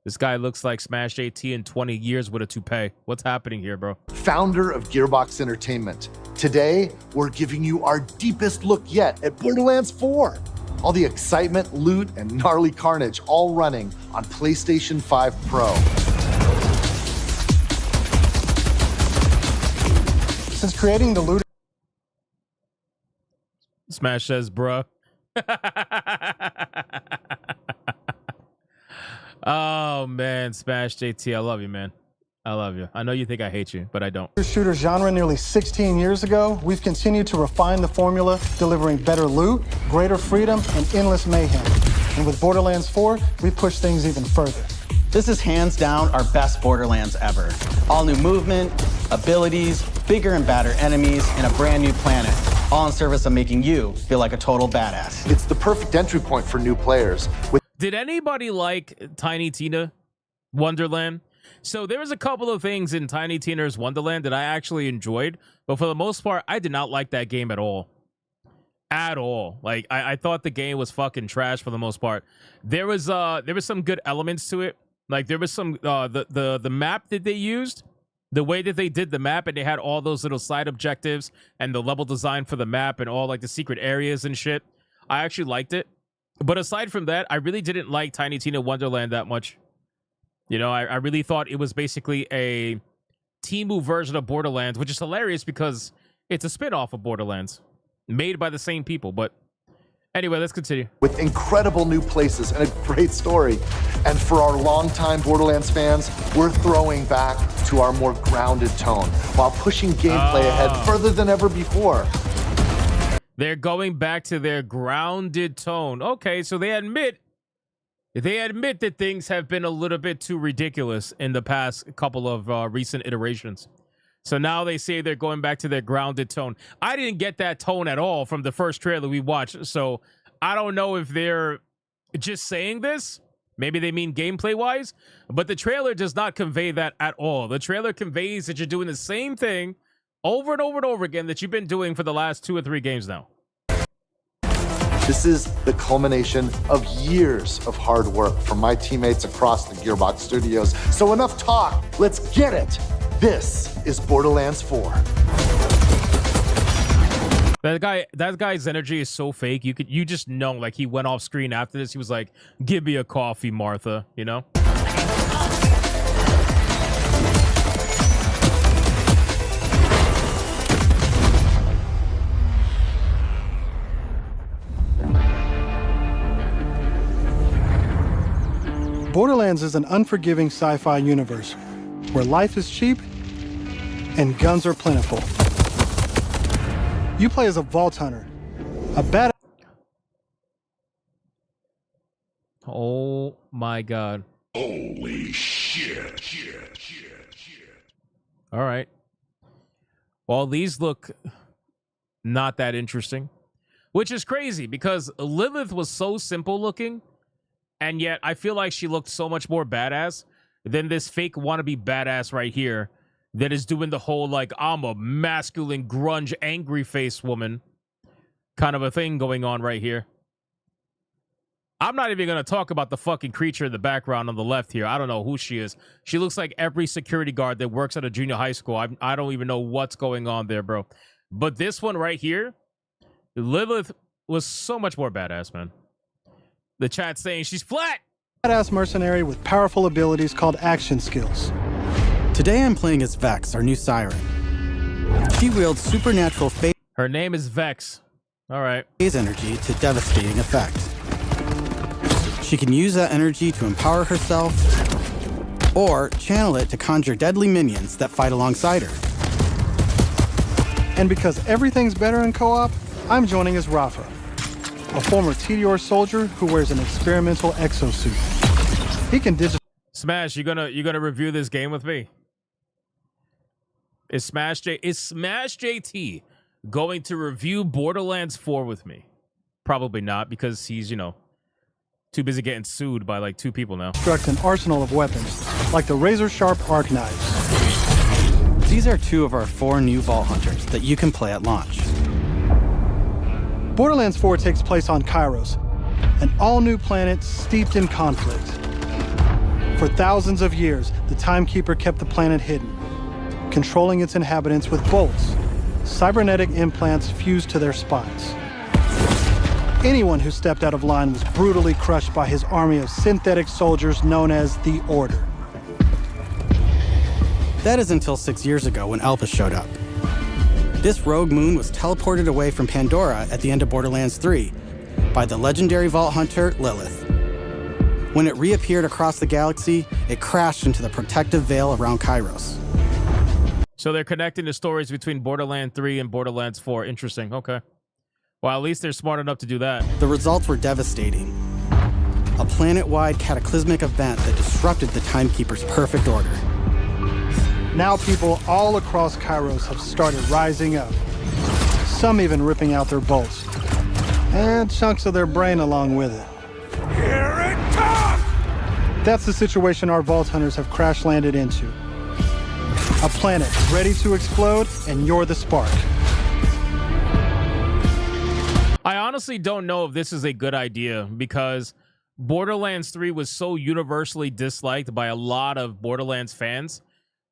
This guy looks like Smash AT in 20 years with a toupee. What's happening here, bro?
Founder of Gearbox Entertainment. Today, we're giving you our deepest look yet at Borderlands 4. All the excitement, loot, and gnarly carnage all running on PlayStation 5 Pro.
Since creating the loot...
Smash says, bruh. Oh, man. Smash JT, I love you, man. I love you. I know you think I hate you, but I don't.
Shooter genre nearly 16 years ago, we've continued to refine the formula, delivering better loot, greater freedom, and endless mayhem. And with Borderlands 4, we push things even further.
This is hands down our best Borderlands ever. All new movement, abilities, bigger and badder enemies, and a brand new planet. All in service of making you feel like a total badass.
It's the perfect entry point for new players.
Did anybody like Tiny Tina Wonderland? So there was a couple of things in Tiny Tina's Wonderland that I actually enjoyed, but for the most part, I did not like that game at all. At all. Like I thought the game was fucking trash for the most part. There was some good elements to it. Like there was some the map that they used, the way that they did the map, and they had all those little side objectives and the level design for the map and all like the secret areas and shit. I actually liked it. But aside from that, I really didn't like Tiny Tina Wonderland that much. You know, I really thought it was basically a Temu version of Borderlands, which is hilarious because it's a spin-off of Borderlands made by the same people. But anyway, let's continue.
With incredible new places and a great story. And for our longtime Borderlands fans, we're throwing back to our more grounded tone while pushing gameplay ahead further than ever before.
They're going back to their grounded tone. Okay, so they admit that things have been a little bit too ridiculous in the past couple of recent iterations. So now they say they're going back to their grounded tone. I didn't get that tone at all from the first trailer we watched. So I don't know if they're just saying this. Maybe they mean gameplay-wise. But the trailer does not convey that at all. The trailer conveys that you're doing the same thing over and over and over again that you've been doing for the last 2 or 3 games now.
This is the culmination of years of hard work from my teammates across the Gearbox Studios. So enough talk, let's get it. This is Borderlands 4.
That guy's energy is so fake. You just know, like, he went off screen after this. He was like, "Give me a coffee, Martha," you know?
Borderlands is an unforgiving sci-fi universe where life is cheap and guns are plentiful. You play as a vault hunter, a bad.
Oh my god.
Holy shit.
All right. Well, these look not that interesting, which is crazy because Lilith was so simple looking, and yet I feel like she looked so much more badass than this fake wannabe badass right here that is doing the whole, like, I'm a masculine, grunge, angry face woman kind of a thing going on right here. I'm not even going to talk about the fucking creature in the background on the left here. I don't know who she is. She looks like every security guard that works at a junior high school. I don't even know what's going on there, bro. But this one right here, Lilith was so much more badass, man. The chat's saying she's flat.
Badass mercenary with powerful abilities called action skills.
Today I'm playing as Vex, our new siren. She wields supernatural phase.
Her name is Vex. All right.
Phase energy to devastating effect. She can use that energy to empower herself or channel it to conjure deadly minions that fight alongside her.
And because everything's better in co-op, I'm joining as Rafa, a former TDR soldier who wears an experimental exosuit. He can
Smash, you gonna review this game with me? Is Smash JT going to review Borderlands 4 with me? Probably not, because he's, you know, too busy getting sued by like 2 people now.
construct an arsenal of weapons, like the razor-sharp arc knives.
These are 2 of our 4 new Vault Hunters that you can play at launch.
Borderlands 4 takes place on Kairos, an all-new planet steeped in conflict. For thousands of years, the Timekeeper kept the planet hidden, controlling its inhabitants with bolts, cybernetic implants fused to their spines. Anyone who stepped out of line was brutally crushed by his army of synthetic soldiers known as the Order.
That is until 6 years ago when Alpha showed up. This rogue moon was teleported away from Pandora at the end of Borderlands 3 by the legendary Vault Hunter, Lilith. When it reappeared across the galaxy, it crashed into the protective veil around Kairos.
So they're connecting the stories between Borderlands 3 and Borderlands 4. Interesting. Okay. Well, at least they're smart enough to do that.
The results were devastating. A planet-wide cataclysmic event that disrupted the Timekeeper's perfect order.
Now people all across Kairos have started rising up, some even ripping out their bolts, and chunks of their brain along with it.
Here it comes!
That's the situation our Vault Hunters have crash-landed into. A planet ready to explode, and you're the spark.
I honestly don't know if this is a good idea because Borderlands 3 was so universally disliked by a lot of Borderlands fans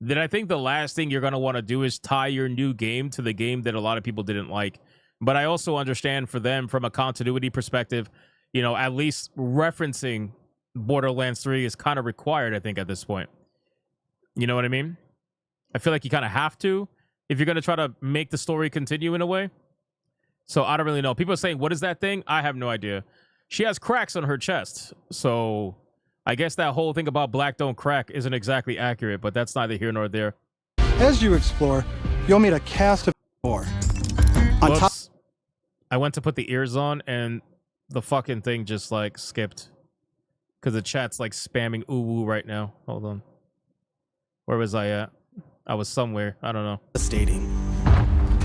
that I think the last thing you're going to want to do is tie your new game to the game that a lot of people didn't like. But I also understand for them, from a continuity perspective, you know, at least referencing Borderlands 3 is kind of required, I think, at this point. You know what I mean? I feel like you kind of have to if you're going to try to make the story continue in a way. So I don't really know. People are saying, what is that thing? I have no idea. She has cracks on her chest. So I guess that whole thing about black don't crack isn't exactly accurate, but that's neither here nor there.
As you explore, you'll meet a cast of
more.
Whoops. I went to put the ears on and the fucking thing just like skipped. Because the chat's like spamming ooh woo right now. Hold on. Where was I at? I was somewhere. I don't know.
Devastating.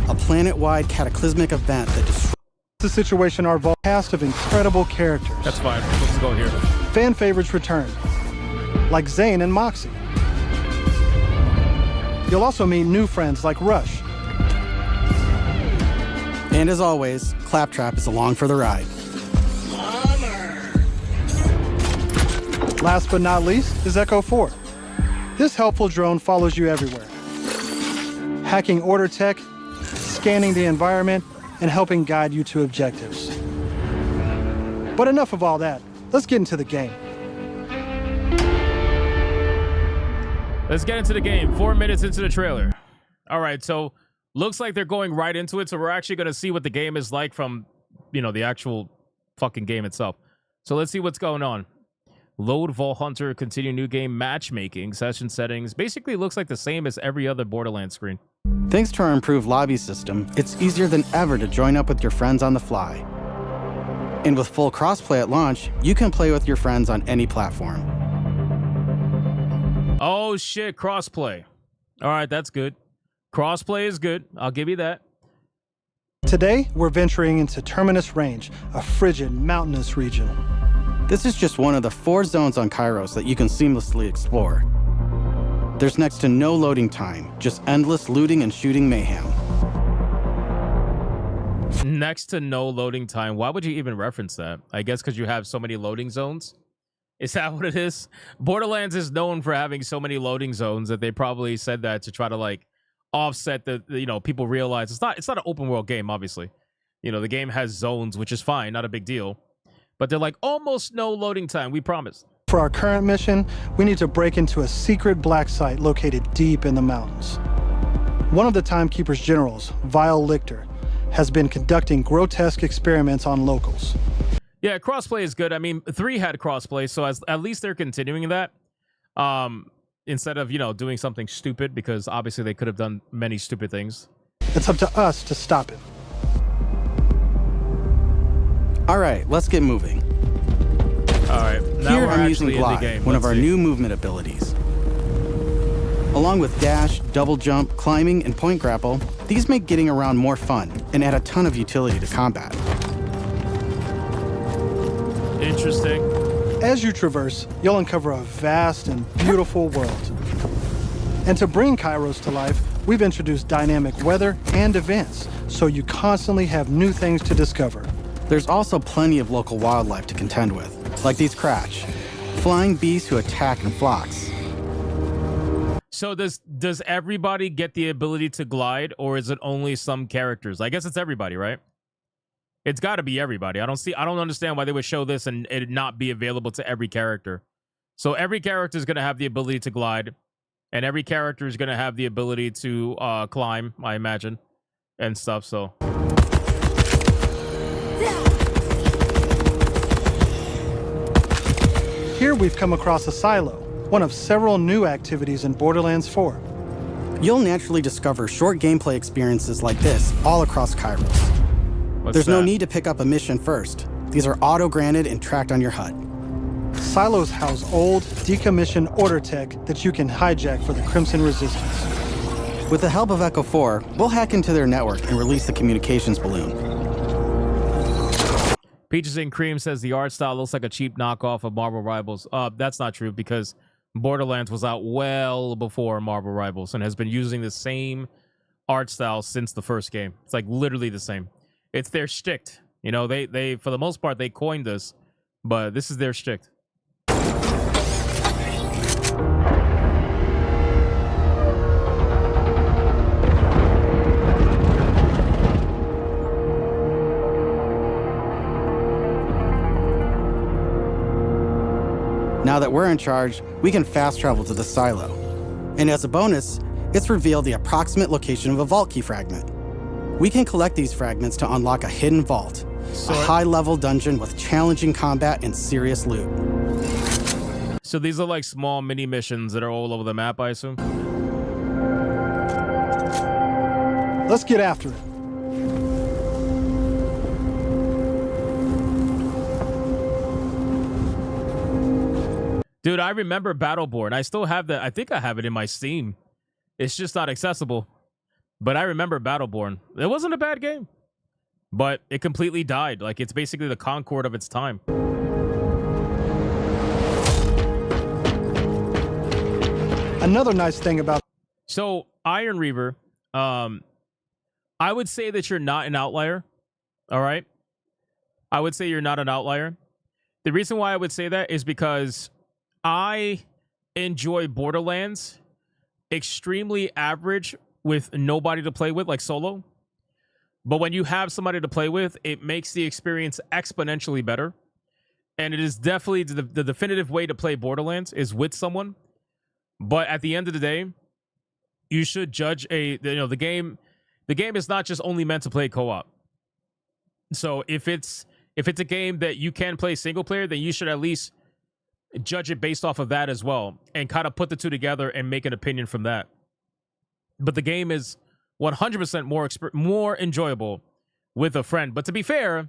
A planet-wide cataclysmic event that disrupted
the situation our Vault cast of incredible characters.
That's fine. Let's go here.
Fan favorites return, like Zane and Moxie. You'll also meet new friends like Rush.
And as always, Claptrap is along for the ride.
Last but not least is Echo 4. This helpful drone follows you everywhere, hacking Order tech, scanning the environment, and helping guide you to objectives. But enough of all that. Let's get into the game.
Let's get into the game. 4 minutes into the trailer. All right, so looks like they're going right into it. So we're actually going to see what the game is like from, the actual fucking game itself. So let's see what's going on. Load Vault Hunter, continue new game, matchmaking, session settings. Basically looks like the same as every other Borderlands screen.
Thanks to our improved lobby system, it's easier than ever to join up with your friends on the fly. And with full crossplay at launch, you can play with your friends on any platform.
Oh shit, crossplay. All right, that's good. Crossplay is good. I'll give you that.
Today, we're venturing into Terminus Range, a frigid, mountainous region.
This is just one of the 4 zones on Kairos that you can seamlessly explore. There's next to no loading time, just endless looting and shooting mayhem.
Next to no loading time. Why would you even reference that? I guess because you have so many loading zones. Is that what it is? Borderlands is known for having so many loading zones that they probably said that to try to offset the people realize it's not an open world game, obviously. The game has zones, which is fine, not a big deal. But they're like, almost no loading time, we promise.
For our current mission, we need to break into a secret black site located deep in the mountains. One of the Timekeeper's generals, Vile Lichter, has been conducting grotesque experiments on locals.
Yeah, crossplay is good. I mean, 3 had crossplay, so at least they're continuing that. Instead of, doing something stupid, because obviously they could have done many stupid things.
It's up to us to stop him.
All right, let's get moving.
All right, now
Here
we're
I'm
actually
using
in the
Glide,
game.
one of
Let's
our
see.
new movement abilities. Along with dash, double jump, climbing, and point grapple, these make getting around more fun and add a ton of utility to combat.
Interesting.
As you traverse, you'll uncover a vast and beautiful world. And to bring Kairos to life, we've introduced dynamic weather and events, so you constantly have new things to discover.
There's also plenty of local wildlife to contend with, like these Cratch, flying beasts who attack in flocks.
So does everybody get the ability to glide, or is it only some characters? I guess it's everybody, right? It's got to be everybody. I don't understand why they would show this and it not be available to every character. So every character is going to have the ability to glide, and every character is going to have the ability to climb, I imagine, and stuff. So.
Here we've come across a silo, one of several new activities in Borderlands 4.
You'll naturally discover short gameplay experiences like this all across Kairos. There's no need to pick up a mission first. These are auto-granted and tracked on your HUD.
Silos house old, decommissioned order tech that you can hijack for the Crimson Resistance.
With the help of Echo 4, we'll hack into their network and release the communications balloon.
Peaches and Cream says the art style looks like a cheap knockoff of Marvel Rivals. That's not true, because Borderlands was out well before Marvel Rivals and has been using the same art style since the first game. It's like literally the same. It's their shtick. They for the most part, they coined this, but this is their shtick.
Now that we're in charge, we can fast travel to the silo. And as a bonus, it's revealed the approximate location of a vault key fragment. We can collect these fragments to unlock a hidden vault, a high-level dungeon with challenging combat and serious loot.
So these are like small mini missions that are all over the map, I assume?
Let's get after it.
Dude, I remember Battleborn. I still have that. I think I have it in my Steam. It's just not accessible. But I remember Battleborn. It wasn't a bad game. But it completely died. Like, it's basically the Concord of its time.
Another nice thing about...
So, Iron Reaver, I would say that you're not an outlier. All right? I would say you're not an outlier. The reason why I would say that is because I enjoy Borderlands extremely average with nobody to play with, like solo. But when you have somebody to play with, it makes the experience exponentially better. And it is definitely the definitive way to play Borderlands is with someone. But at the end of the day, you should judge the game. The game is not just only meant to play co-op. So if it's a game that you can play single player, then you should at least judge it based off of that as well, and kind of put the two together and make an opinion from that. But the game is 100% more enjoyable with a friend. But to be fair,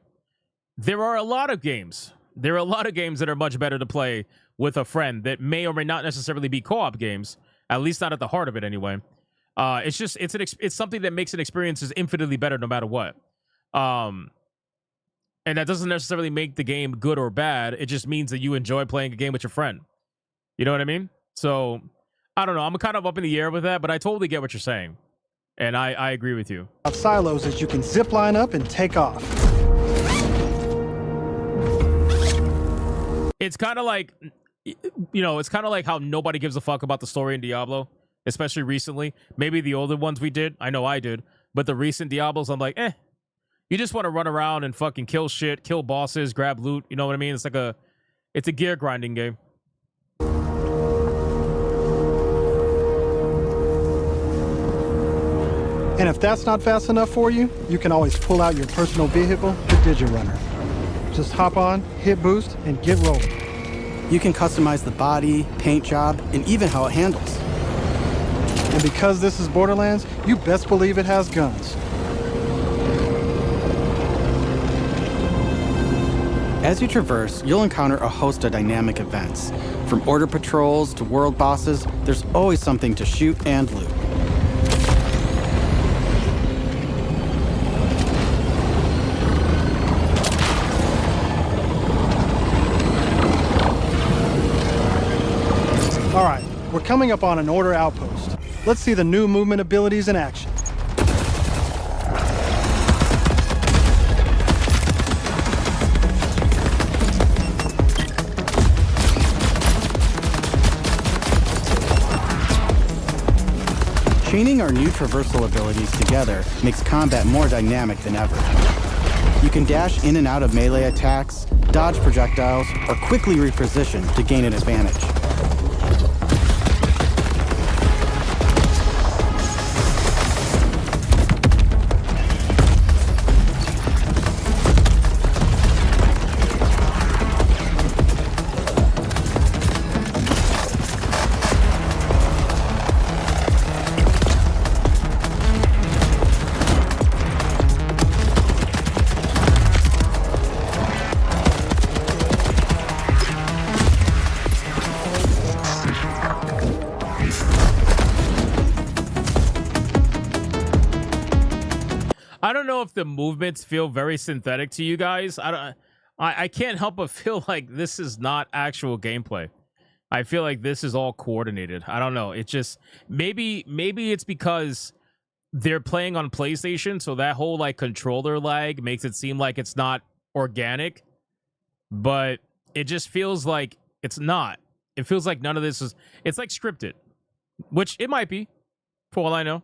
there are a lot of games. There are a lot of games that are much better to play with a friend that may or may not necessarily be co-op games, at least not at the heart of it anyway. It's something that makes an experience is infinitely better no matter what. And that doesn't necessarily make the game good or bad. It just means that you enjoy playing a game with your friend. You know what I mean? So, I don't know. I'm kind of up in the air with that, but I totally get what you're saying. And I agree with you.
Silos is you can zip line up and take off.
It's kind of like, it's kind of like how nobody gives a fuck about the story in Diablo, especially recently. Maybe the older ones we did. I know I did. But the recent Diablos, I'm like, you just want to run around and fucking kill shit, kill bosses, grab loot. You know what I mean? It's a gear grinding game.
And if that's not fast enough for you, you can always pull out your personal vehicle, the Digirunner. Just hop on, hit boost, and get rolling.
You can customize the body, paint job, and even how it handles.
And because this is Borderlands, you best believe it has guns.
As you traverse, you'll encounter a host of dynamic events. From order patrols to world bosses, there's always something to shoot and loot.
All right, we're coming up on an order outpost. Let's see the new movement abilities in action.
Chaining our new traversal abilities together makes combat more dynamic than ever. You can dash in and out of melee attacks, dodge projectiles, or quickly reposition to gain an advantage.
I don't know if the movements feel very synthetic to you guys. I can't help but feel like this is not actual gameplay. I feel like this is all coordinated. I don't know. It just maybe it's because they're playing on PlayStation, so that whole like controller lag makes it seem like it's not organic. But it just feels like it's not. It feels like none of this is. It's like scripted, which it might be, for all I know.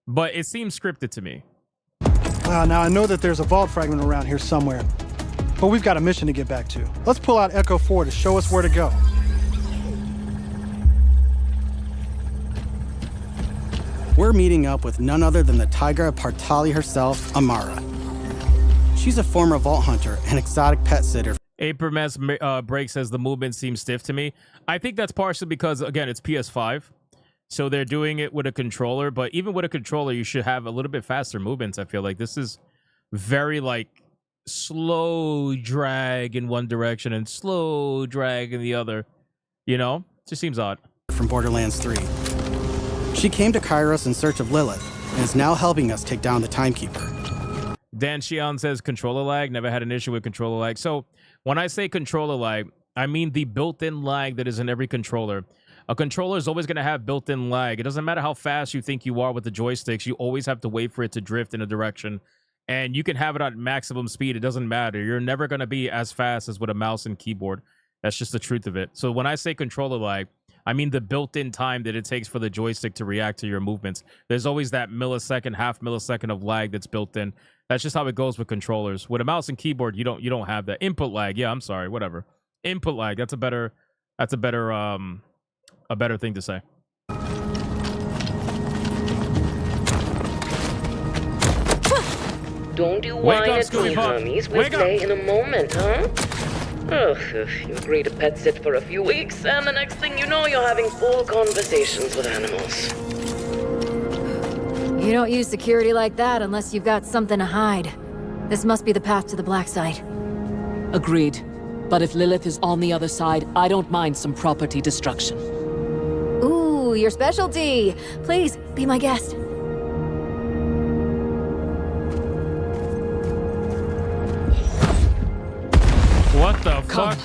But it seems scripted to me.
Now I know that there's a vault fragment around here somewhere, but we've got a mission to get back to. Let's pull out Echo 4 to show us where to go.
We're meeting up with none other than the Tigra Partali herself, Amara. She's a former vault hunter and exotic pet sitter.
Apermes Break says the movement seems stiff to me. I think that's partially because, again, it's PS5. So they're doing it with a controller, but even with a controller, you should have a little bit faster movements. I feel like this is very like slow drag in one direction and slow drag in the other. You know, it just seems odd.
From Borderlands 3. She came to Kairos in search of Lilith and is now helping us take down the Timekeeper.
Dan Shion says controller lag. Never had an issue with controller lag. So when I say controller lag, I mean the built-in lag that is in every controller. A controller is always going to have built-in lag. It doesn't matter how fast you think you are with the joysticks. You always have to wait for it to drift in a direction. And you can have it at maximum speed. It doesn't matter. You're never going to be as fast as with a mouse and keyboard. That's just the truth of it. So when I say controller lag, I mean the built-in time that it takes for the joystick to react to your movements. There's always that millisecond, half millisecond of lag that's built in. That's just how it goes with controllers. With a mouse and keyboard, you don't have that input lag. Yeah, I'm sorry, whatever. Input lag. That's a better thing to say.
Don't you
Wake
whine
up,
at
Scooby
me,
Pup.
homies. We'll
Wake up.
play in a moment, huh? Ugh, you agree to pet sit for a few weeks, and the next thing you know, you're having full conversations with animals.
You don't use security like that unless you've got something to hide. This must be the path to the black site.
Agreed. But if Lilith is on the other side, I don't mind some property destruction.
Ooh, your specialty. Please, be my guest.
What the fuck?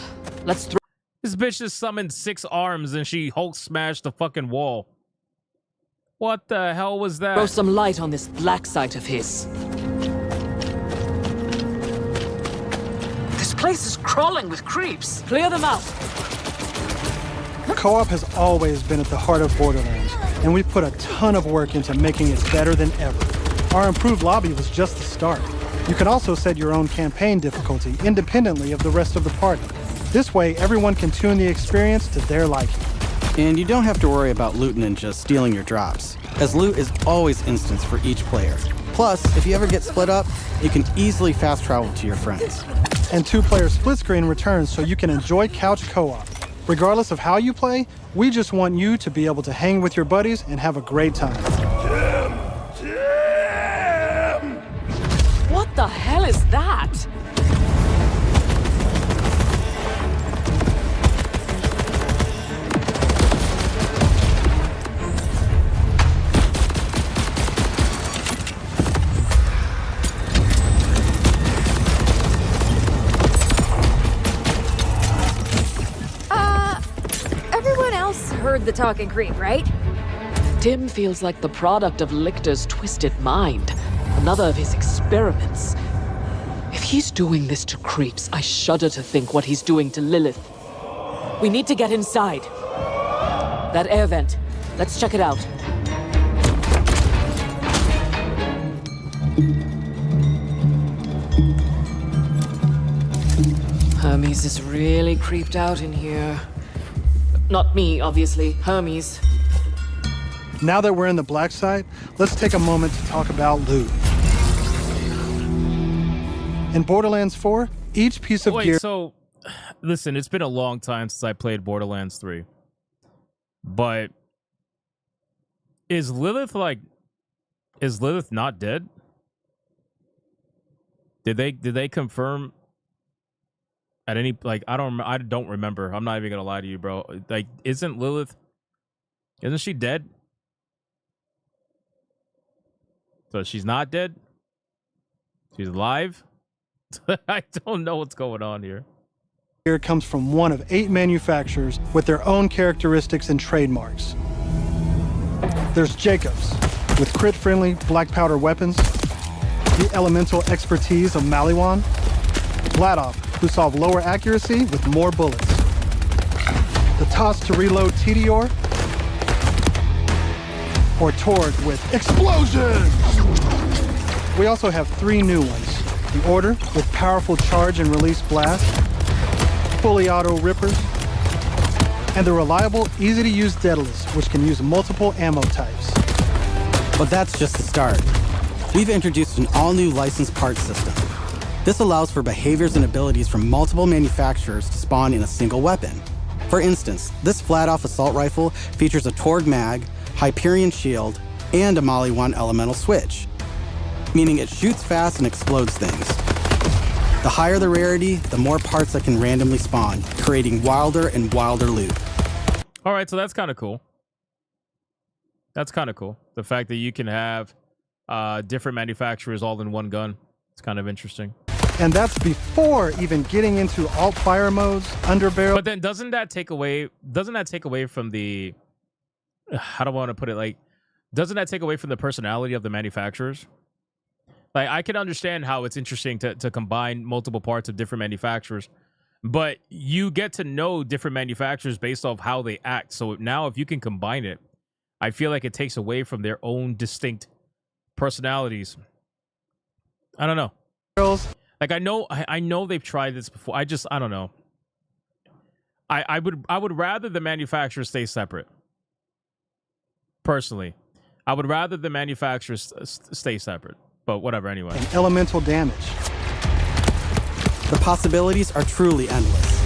Let's throw.
This bitch just summoned 6 arms and she Hulk smashed the fucking wall. What the hell was that?
Throw some light on this black site of his. This place is crawling with creeps. Clear them out.
Co-op has always been at the heart of Borderlands, and we've put a ton of work into making it better than ever. Our improved lobby was just the start. You can also set your own campaign difficulty independently of the rest of the party. This way, everyone can tune the experience to their liking.
And you don't have to worry about loot ninjas stealing your drops, as loot is always instanced for each player. Plus, if you ever get split up, you can easily fast travel to your friends.
And 2-player split screen returns so you can enjoy couch co-op. Regardless of how you play, we just want you to be able to hang with your buddies and have a great time.
What the hell is that?
Everyone else heard the talking creep, right?
Tim feels like the product of Lictor's twisted mind. Another of his experiments. If he's doing this to creeps, I shudder to think what he's doing to Lilith. We need to get inside. That air vent. Let's check it out. Hermes is really creeped out in here. Not me, obviously. Hermes.
Now that we're in the black site, let's take a moment to talk about loot. In Borderlands 4, each piece of gear...
So, listen, it's been a long time since I played Borderlands 3. But is Lilith not dead? Did they confirm at any, like, I don't remember. I'm not even gonna lie to you, bro. Like, isn't she dead? So she's not dead? She's alive? I don't know what's going on here.
Here comes from one of 8 manufacturers with their own characteristics and trademarks. There's Jacobs, with crit-friendly black powder weapons, the elemental expertise of Maliwan, Vladov, who solve lower accuracy with more bullets, the toss to reload Tedior, or Torg with explosion! We also have 3 new ones. The Order with powerful charge and release blast, fully auto rippers, and the reliable, easy-to-use Daedalus, which can use multiple ammo types.
But that's just the start. We've introduced an all-new licensed parts system. This allows for behaviors and abilities from multiple manufacturers to spawn in a single weapon. For instance, this flat-off assault rifle features a Torg mag, Hyperion shield, and a Maliwan elemental switch, meaning it shoots fast and explodes things. The higher the rarity, the more parts that can randomly spawn, creating wilder and wilder loot.
All right, so that's kind of cool. That's kind of cool. The fact that you can have different manufacturers all in one gun. It's kind of interesting.
And that's before even getting into alt-fire modes, underbarrel.
But then doesn't that take away from the, how do I want to put it? Like, doesn't that take away from the personality of the manufacturers? Like, I can understand how it's interesting to combine multiple parts of different manufacturers, but you get to know different manufacturers based off how they act. So now if you can combine it, I feel like it takes away from their own distinct personalities I don't know.
Girls.
Like I know they've tried this before. I don't know. I would rather the manufacturer stay separate. Personally, I would rather the manufacturers stay separate. But whatever, anyway.
And elemental damage.
The possibilities are truly endless.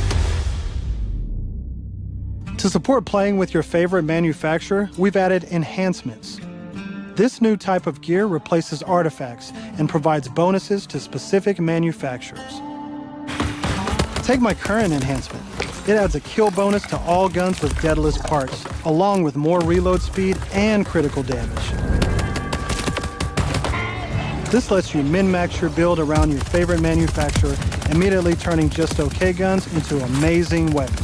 To support playing with your favorite manufacturer, we've added enhancements. This new type of gear replaces artifacts and provides bonuses to specific manufacturers. Take my current enhancement. It adds a kill bonus to all guns with deadless parts, along with more reload speed and critical damage. This lets you min-max your build around your favorite manufacturer, immediately turning just okay guns into amazing weapons.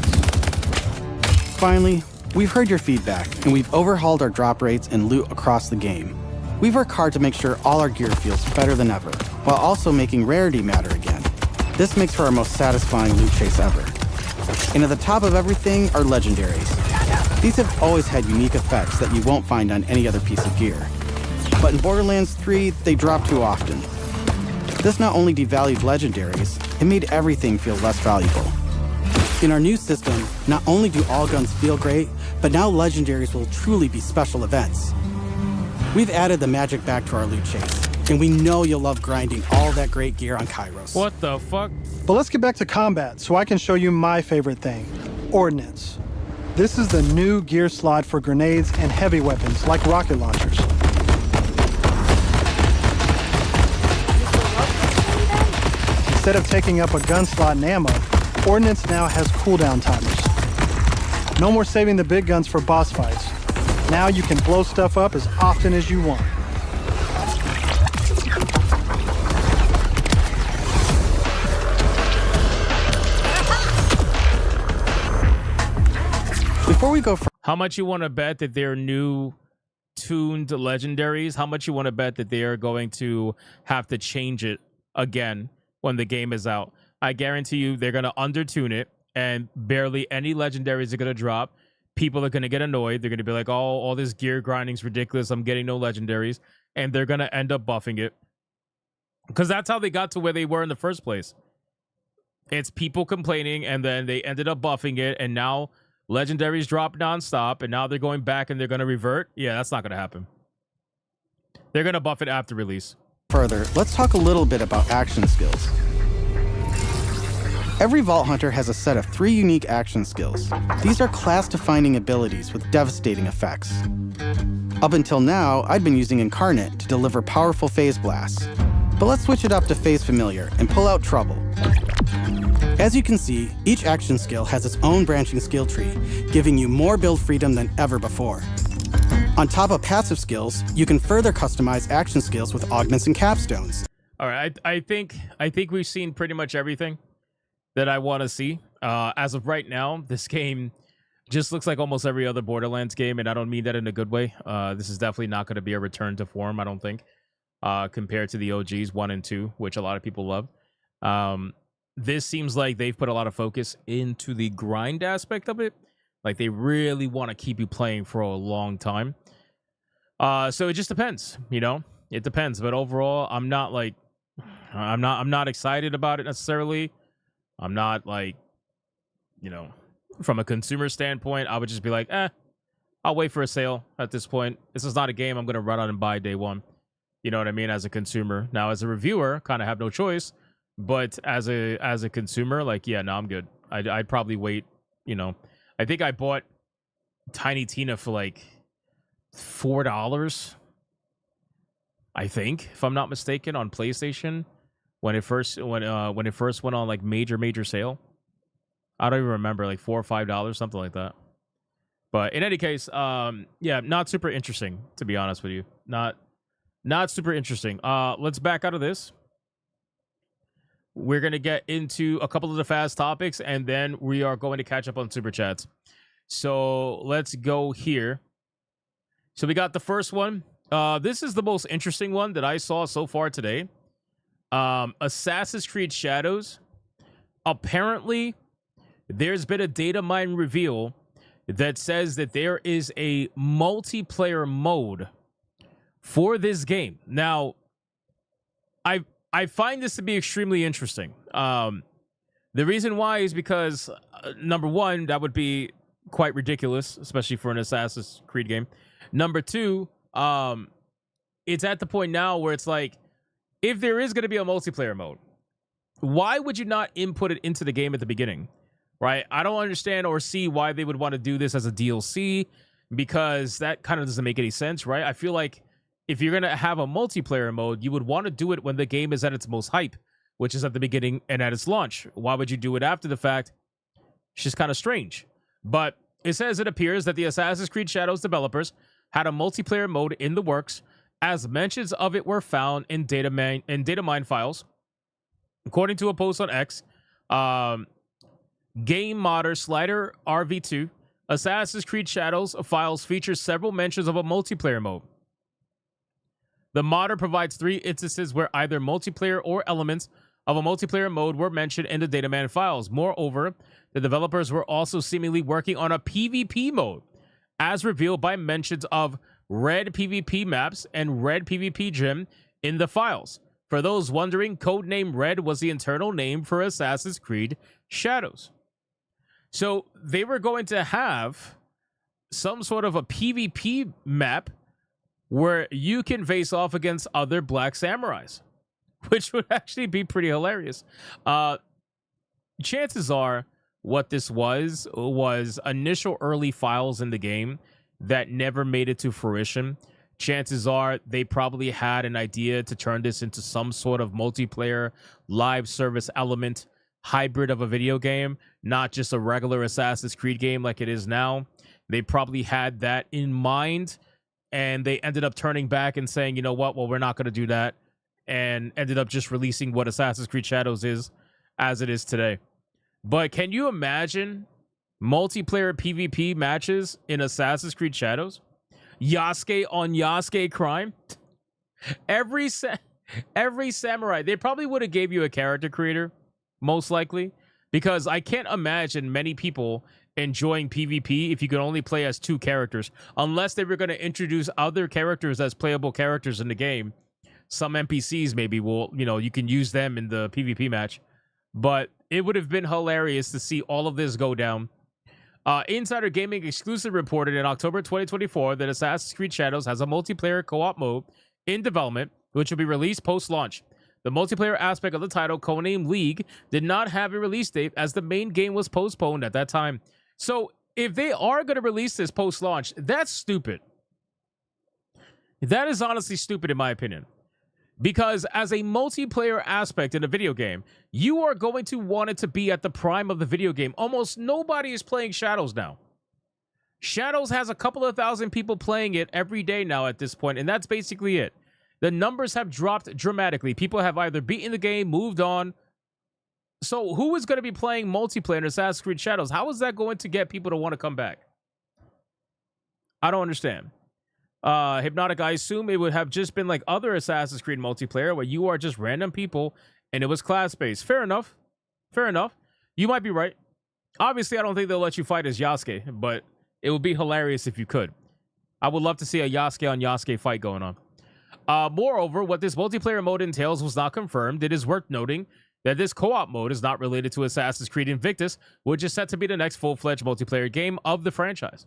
Finally, we've heard your feedback, and we've overhauled our drop rates and loot across the game. We've worked hard to make sure all our gear feels better than ever, while also making rarity matter again. This makes for our most satisfying loot chase ever. And at the top of everything are legendaries. These have always had unique effects that you won't find on any other piece of gear. But in Borderlands 3, they drop too often. This not only devalued legendaries, it made everything feel less valuable. In our new system, not only do all guns feel great, but now legendaries will truly be special events. We've added the magic back to our loot chase, and we know you'll love grinding all that great gear on Kairos.
What the fuck?
But let's get back to combat so I can show you my favorite thing, Ordnance. This is the new gear slot for grenades and heavy weapons like rocket launchers. Instead of taking up a gun slot and ammo, Ordnance now has cooldown timers. No more saving the big guns for boss fights. Now you can blow stuff up as often as you want.
Before we go for
how much you want to bet that their new tuned legendaries, how much you want to bet that they are going to have to change it again when the game is out? I guarantee you they're going to undertune it and barely any legendaries are going to drop. People are going to get annoyed. They're going to be like, oh, all this gear grinding's ridiculous. I'm getting no legendaries. And they're going to end up buffing it. Because that's how they got to where they were in the first place. It's people complaining, and then they ended up buffing it, and now legendaries drop nonstop, and now they're going back and they're going to revert. Yeah, that's not going to happen. They're going to buff it after release.
Further, let's talk a little bit about action skills. Every Vault Hunter has a set of 3 unique action skills. These are class-defining abilities with devastating effects. Up until now, I'd been using Incarnate to deliver powerful phase blasts. But let's switch it up to Phase Familiar and pull out Trouble. As you can see, each action skill has its own branching skill tree, giving you more build freedom than ever before. On top of passive skills, you can further customize action skills with augments and capstones.
All right, I think we've seen pretty much everything that I want to see. As of right now, this game just looks like almost every other Borderlands game, and I don't mean that in a good way. This is definitely not going to be a return to form, I don't think, compared to the OGs 1 and 2, which a lot of people love. This seems like they've put a lot of focus into the grind aspect of it. Like they really want to keep you playing for a long time. So it just depends, you know? It depends. But overall, I'm not excited about it necessarily. I'm not like, you know, from a consumer standpoint, I would just be like, I'll wait for a sale at this point. This is not a game I'm going to run out and buy day one. You know what I mean? As a consumer. Now, as a reviewer, kind of have no choice. But as a consumer, like, yeah, no, I'm good. I'd probably wait, you know. I think I bought Tiny Tina for like $4, I think, if I'm not mistaken, on PlayStation when it first went on like major sale. I don't even remember, like $4 or $5, something like that. But in any case, yeah, not super interesting, to be honest with you. Not super interesting. Let's back out of this. We're going to get into a couple of the fast topics, and then we are going to catch up on Super Chats. So let's go here. So we got the first one. This is the most interesting one that I saw so far today. Assassin's Creed Shadows. Apparently, there's been a data mine reveal that says that there is a multiplayer mode for this game. Now, I find this to be extremely interesting. The reason why is because, number one, that would be quite ridiculous, especially for an Assassin's Creed game. Number two, it's at the point now where it's like, if there is going to be a multiplayer mode, why would you not input it into the game at the beginning, right? I don't understand or see why they would want to do this as a DLC, because that kind of doesn't make any sense, right? I feel like if you're going to have a multiplayer mode, you would want to do it when the game is at its most hype, which is at the beginning and at its launch. Why would you do it after the fact? It's just kind of strange. But it says it appears that the Assassin's Creed Shadows developers had a multiplayer mode in the works, as mentions of it were found in data mine files. According to a post on X, Game Modder Slider RV2, Assassin's Creed Shadows files feature several mentions of a multiplayer mode. The modder provides 3 instances where either multiplayer or elements of a multiplayer mode were mentioned in the dataman files. Moreover, the developers were also seemingly working on a PvP mode, as revealed by mentions of red PvP maps and red PvP gym in the files. For those wondering, codename Red was the internal name for Assassin's Creed Shadows. So they were going to have some sort of a PvP map where you can face off against other Black Samurais, which would actually be pretty hilarious. Chances are what this was initial early files in the game that never made it to fruition. Chances are they probably had an idea to turn this into some sort of multiplayer live service element hybrid of a video game, not just a regular Assassin's Creed game like it is now. They probably had that in mind, and they ended up turning back and saying, you know what, well, we're not going to do that, and ended up just releasing what Assassin's Creed Shadows is as it is today. But can you imagine multiplayer PvP matches in Assassin's Creed Shadows? Yasuke on Yasuke crime? Every samurai, they probably would have gave you a character creator, most likely, because I can't imagine many people enjoying PvP if you could only play as 2 characters, unless they were going to introduce other characters as playable characters in the game. Some NPCs maybe will, you can use them in the PvP match, but it would have been hilarious to see all of this go down. Insider Gaming exclusive reported in October 2024 that Assassin's Creed Shadows has a multiplayer co-op mode in development, which will be released post-launch. The multiplayer aspect of the title, codenamed League, did not have a release date as the main game was postponed at that time. So if they are going to release this post-launch, that's stupid. That is honestly stupid in my opinion. Because as a multiplayer aspect in a video game, you are going to want it to be at the prime of the video game. Almost nobody is playing Shadows now. Shadows has a couple of thousand people playing it every day now at this point, and that's basically it. The numbers have dropped dramatically. People have either beaten the game, moved on. So who is going to be playing multiplayer in Assassin's Creed Shadows? How is that going to get people to want to come back? I don't understand. Hypnotic, I assume it would have just been like other Assassin's Creed multiplayer where you are just random people and it was class-based. Fair enough. Fair enough. You might be right. Obviously, I don't think they'll let you fight as Yasuke, but it would be hilarious if you could. I would love to see a Yasuke on Yasuke fight going on. Moreover, what this multiplayer mode entails was not confirmed. It is worth noting that this co-op mode is not related to Assassin's Creed Invictus, which is set to be the next full-fledged multiplayer game of the franchise.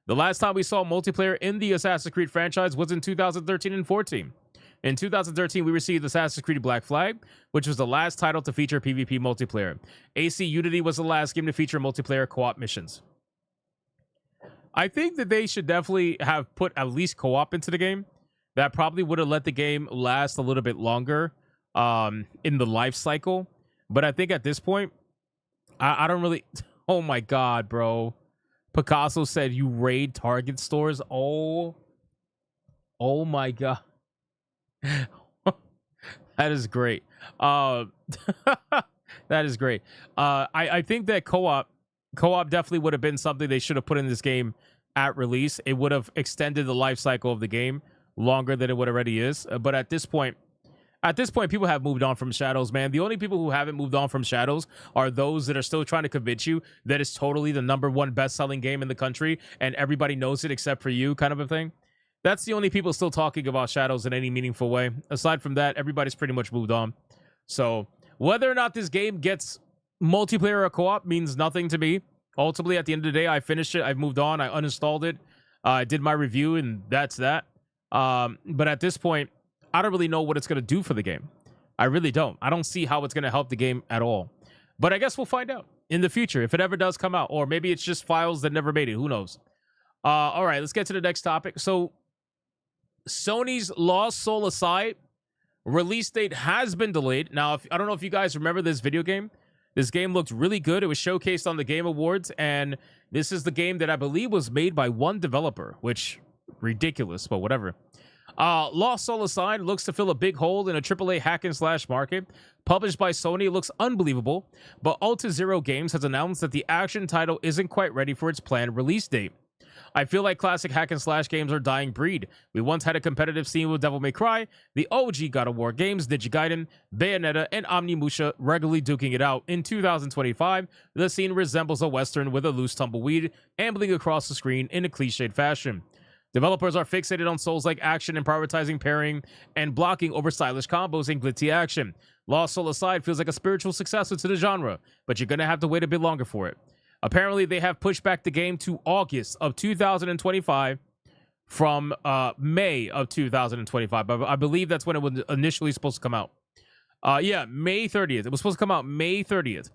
The last time we saw multiplayer in the Assassin's Creed franchise was in 2013 and 14. In 2013, we received Assassin's Creed Black Flag, which was the last title to feature PvP multiplayer. AC Unity was the last game to feature multiplayer co-op missions. I think that they should definitely have put at least co-op into the game. That probably would have let the game last a little bit longer in the life cycle. But I think at this point, I don't really... Oh my God, bro. Picasso said you raid Target stores. Oh my God. That is great. That is great. I think that co-op definitely would have been something they should have put in this game at release. It would have extended the life cycle of the game longer than it would already is. But at this point, people have moved on from Shadows, man. The only people who haven't moved on from Shadows are those that are still trying to convince you that it's totally the #1 best-selling game in the country and everybody knows it except for you, kind of a thing. That's the only people still talking about Shadows in any meaningful way. Aside from that, everybody's pretty much moved on. So whether or not this game gets multiplayer or co-op means nothing to me. Ultimately, at the end of the day, I finished it. I've moved on. I uninstalled it. I did my review, and that's that. But at this point, I don't really know what it's going to do for the game. I really don't. I don't see how it's going to help the game at all. But I guess we'll find out in the future if it ever does come out. Or maybe it's just files that never made it. Who knows? All right, let's get to the next topic. So Sony's Lost Soul Aside release date has been delayed. Now, I don't know if you guys remember this video game. This game looked really good. It was showcased on the Game Awards, and this is the game that I believe was made by one developer, which ridiculous, but whatever. Lost Soul Aside looks to fill a big hole in a AAA hack and slash market. Published by Sony, it looks unbelievable, but Alta Zero Games has announced that the action title isn't quite ready for its planned release date. I feel like classic hack and slash games are dying breed. We once had a competitive scene with Devil May Cry, the OG God of War games, Nijigaiden, Bayonetta, and Omnimusha regularly duking it out. In 2025, the scene resembles a western with a loose tumbleweed ambling across the screen in a cliched fashion. Developers are fixated on Souls-like action and prioritizing parrying and blocking over stylish combos and glitzy action. Lost Soul Aside feels like a spiritual successor to the genre, but you're gonna have to wait a bit longer for it. Apparently, they have pushed back the game to August of 2025 from May of 2025. I believe that's when it was initially supposed to come out. Yeah, May 30th. It was supposed to come out May 30th.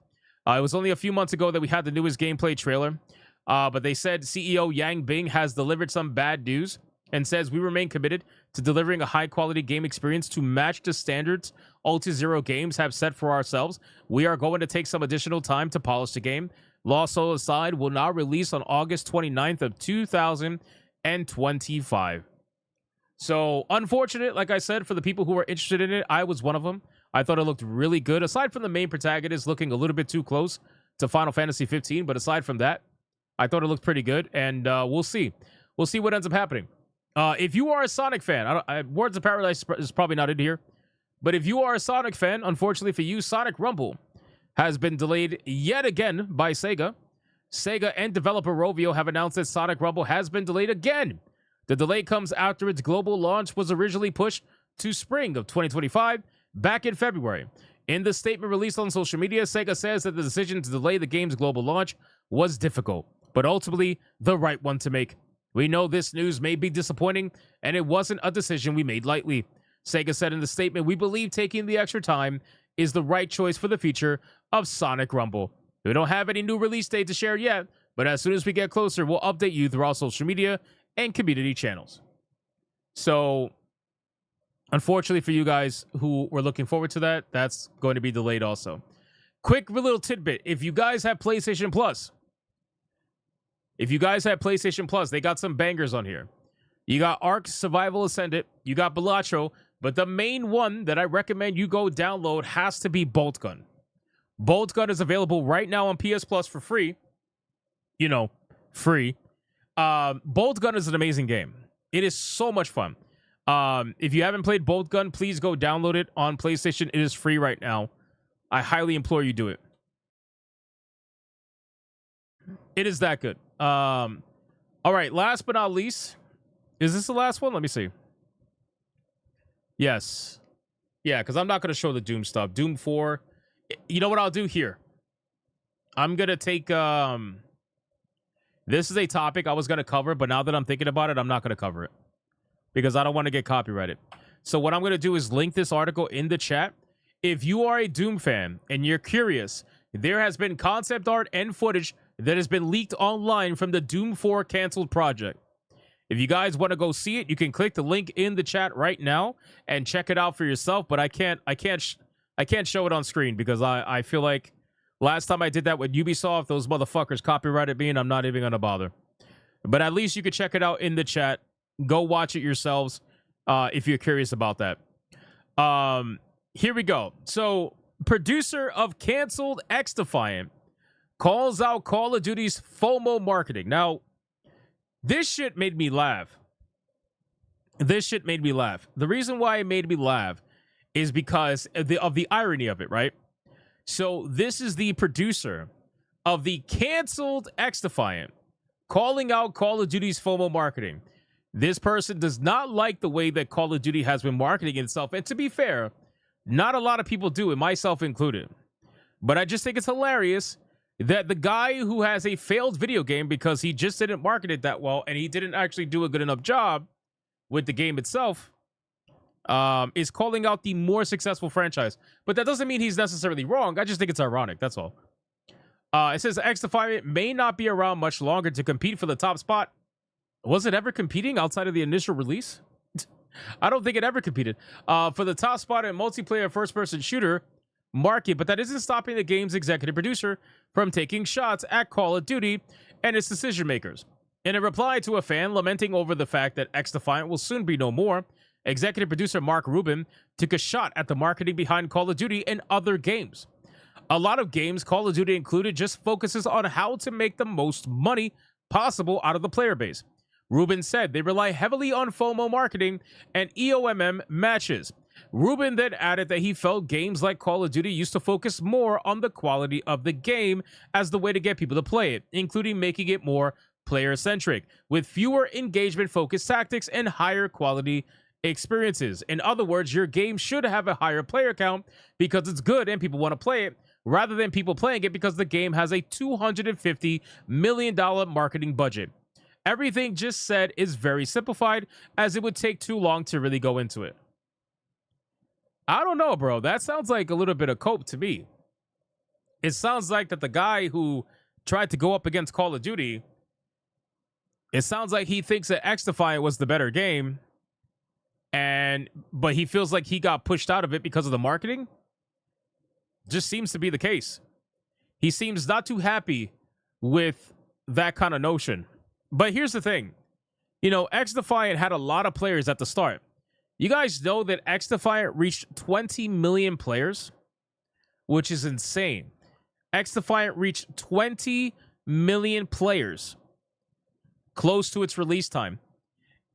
It was only a few months ago that we had the newest gameplay trailer. But they said CEO Yang Bing has delivered some bad news and says we remain committed to delivering a high-quality game experience to match the standards Alta Zero Games have set for ourselves. We are going to take some additional time to polish the game. Lost Soul Aside will now release on August 29th of 2025. So, unfortunate, like I said, for the people who are interested in it. I was one of them. I thought it looked really good, aside from the main protagonist looking a little bit too close to Final Fantasy 15. But aside from that, I thought it looked pretty good, and we'll see. We'll see what ends up happening. If you are a Sonic fan, Words of Paradise is probably not in here, but if you are a Sonic fan, unfortunately for you, Sonic Rumble has been delayed yet again by Sega. Sega and developer Rovio have announced that Sonic Rumble has been delayed again. The delay comes after its global launch was originally pushed to spring of 2025 back in February. In the statement released on social media, Sega says that the decision to delay the game's global launch was difficult, but ultimately the right one to make. We know this news may be disappointing, and it wasn't a decision we made lightly. Sega said in the statement, we believe taking the extra time is the right choice for the future of Sonic Rumble. We don't have any new release date to share yet, but as soon as we get closer, we'll update you through our social media and community channels. So, unfortunately for you guys who were looking forward to that, that's going to be delayed also. Quick little tidbit. If you guys have PlayStation Plus, they got some bangers on here. You got Ark Survival Ascendant, you got Balatro, but the main one that I recommend you go download has to be Bolt Gun. Bolt Gun is available right now on PS Plus for free. You know, free. Bolt Gun is an amazing game. It is so much fun. If you haven't played Bolt Gun, please go download it on PlayStation. It is free right now. I highly implore you do it. It is that good. All right, last but not least, is this the last one? Let me see. Yes. Yeah, because I'm not going to show the Doom stuff. Doom 4. You know what I'll do here? I'm going to take... This is a topic I was going to cover, but now that I'm thinking about it, I'm not going to cover it. Because I don't want to get copyrighted. So what I'm going to do is link this article in the chat. If you are a Doom fan and you're curious, there has been concept art and footage that has been leaked online from the Doom 4 canceled project. If you guys want to go see it, you can click the link in the chat right now and check it out for yourself. But I can't show it on screen because I feel like last time I did that with Ubisoft, those motherfuckers copyrighted me, and I'm not even gonna bother. But at least you can check it out in the chat. Go watch it yourselves if you're curious about that. Here we go. So, producer of canceled X-Defiant calls out Call of Duty's FOMO marketing. Now, this shit made me laugh. The reason why it made me laugh is because of the irony of it, right? So this is the producer of the canceled X-Defiant calling out Call of Duty's FOMO marketing. This person does not like the way that Call of Duty has been marketing itself. And to be fair, not a lot of people do, and myself included. But I just think it's hilarious that the guy who has a failed video game because he just didn't market it that well and he didn't actually do a good enough job with the game itself is calling out the more successful franchise. But that doesn't mean he's necessarily wrong. I just think it's ironic. That's all. It says XDefiant may not be around much longer to compete for the top spot. Was it ever competing outside of the initial release? I don't think it ever competed for the top spot in multiplayer first-person shooter market, but that isn't stopping the game's executive producer from taking shots at Call of Duty and its decision makers. In a reply to a fan lamenting over the fact that XDefiant will soon be no more, executive producer Mark Rubin took a shot at the marketing behind Call of Duty and other games. A lot of games, Call of Duty included, just focuses on how to make the most money possible out of the player base. Rubin said they rely heavily on FOMO marketing and EOMM matches. Rubin then added that he felt games like Call of Duty used to focus more on the quality of the game as the way to get people to play it, including making it more player-centric, with fewer engagement-focused tactics and higher quality experiences. In other words, your game should have a higher player count because it's good and people want to play it, rather than people playing it because the game has a $250 million marketing budget. Everything just said is very simplified, as it would take too long to really go into it. I don't know, bro. That sounds like a little bit of cope to me. It sounds like that the guy who tried to go up against Call of Duty, it sounds like he thinks that XDefiant was the better game, but he feels like he got pushed out of it because of the marketing. Just seems to be the case. He seems not too happy with that kind of notion. But here's the thing. You know, XDefiant had a lot of players at the start. You guys know that XDefiant reached 20 million players, which is insane. XDefiant reached 20 million players close to its release time.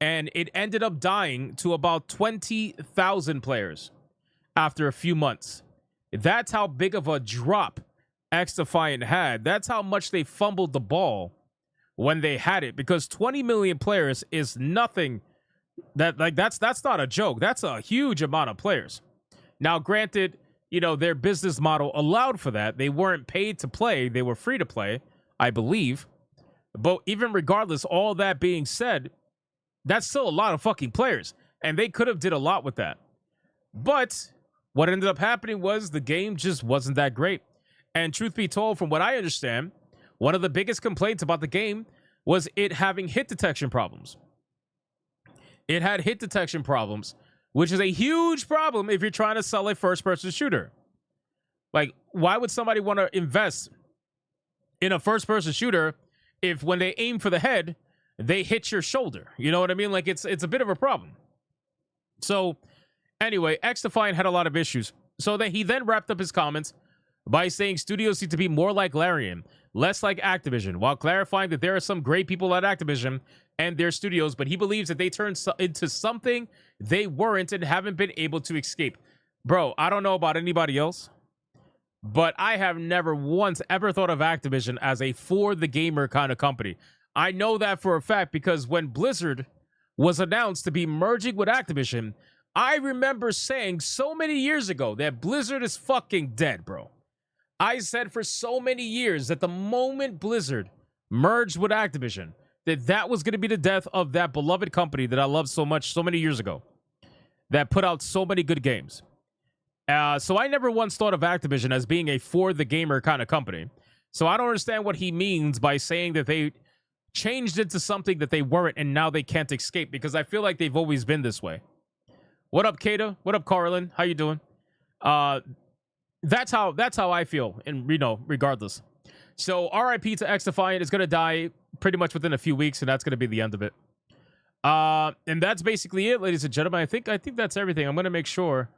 And it ended up dying to about 20,000 players after a few months. That's how big of a drop XDefiant had. That's how much they fumbled the ball when they had it, because 20 million players is nothing. That's not a joke. That's a huge amount of players. Now, granted, you know, their business model allowed for that. They weren't paid to play. They were free to play, I believe. But even regardless, all that being said, that's still a lot of fucking players, and they could have did a lot with that. But what ended up happening was the game just wasn't that great. And truth be told, from what I understand, one of the biggest complaints about the game was it having hit detection problems. It had hit detection problems, which is a huge problem if you're trying to sell a first-person shooter. Like, why would somebody want to invest in a first-person shooter if when they aim for the head, they hit your shoulder? You know what I mean? Like, it's a bit of a problem. So, anyway, XDefiant had a lot of issues. So that he then wrapped up his comments by saying studios need to be more like Larian, less like Activision, while clarifying that there are some great people at Activision and their studios, but he believes that they turned into something they weren't and haven't been able to escape. Bro, I don't know about anybody else, but I have never once ever thought of Activision as a for the gamer kind of company. I know that for a fact because when Blizzard was announced to be merging with Activision, I remember saying so many years ago that Blizzard is fucking dead, bro. I said for so many years that the moment Blizzard merged with Activision, that was going to be the death of that beloved company that I loved so much so many years ago, that put out so many good games. So I never once thought of Activision as being a for the gamer kind of company. So I don't understand what he means by saying that they changed it to something that they weren't and now they can't escape, because I feel like they've always been this way. What up, Kata? What up, Carlin? How you doing? That's how I feel, and you know, regardless. So RIP to XDefiant is gonna die pretty much within a few weeks, and that's gonna be the end of it. And that's basically it, ladies and gentlemen. I think that's everything. I'm gonna make sure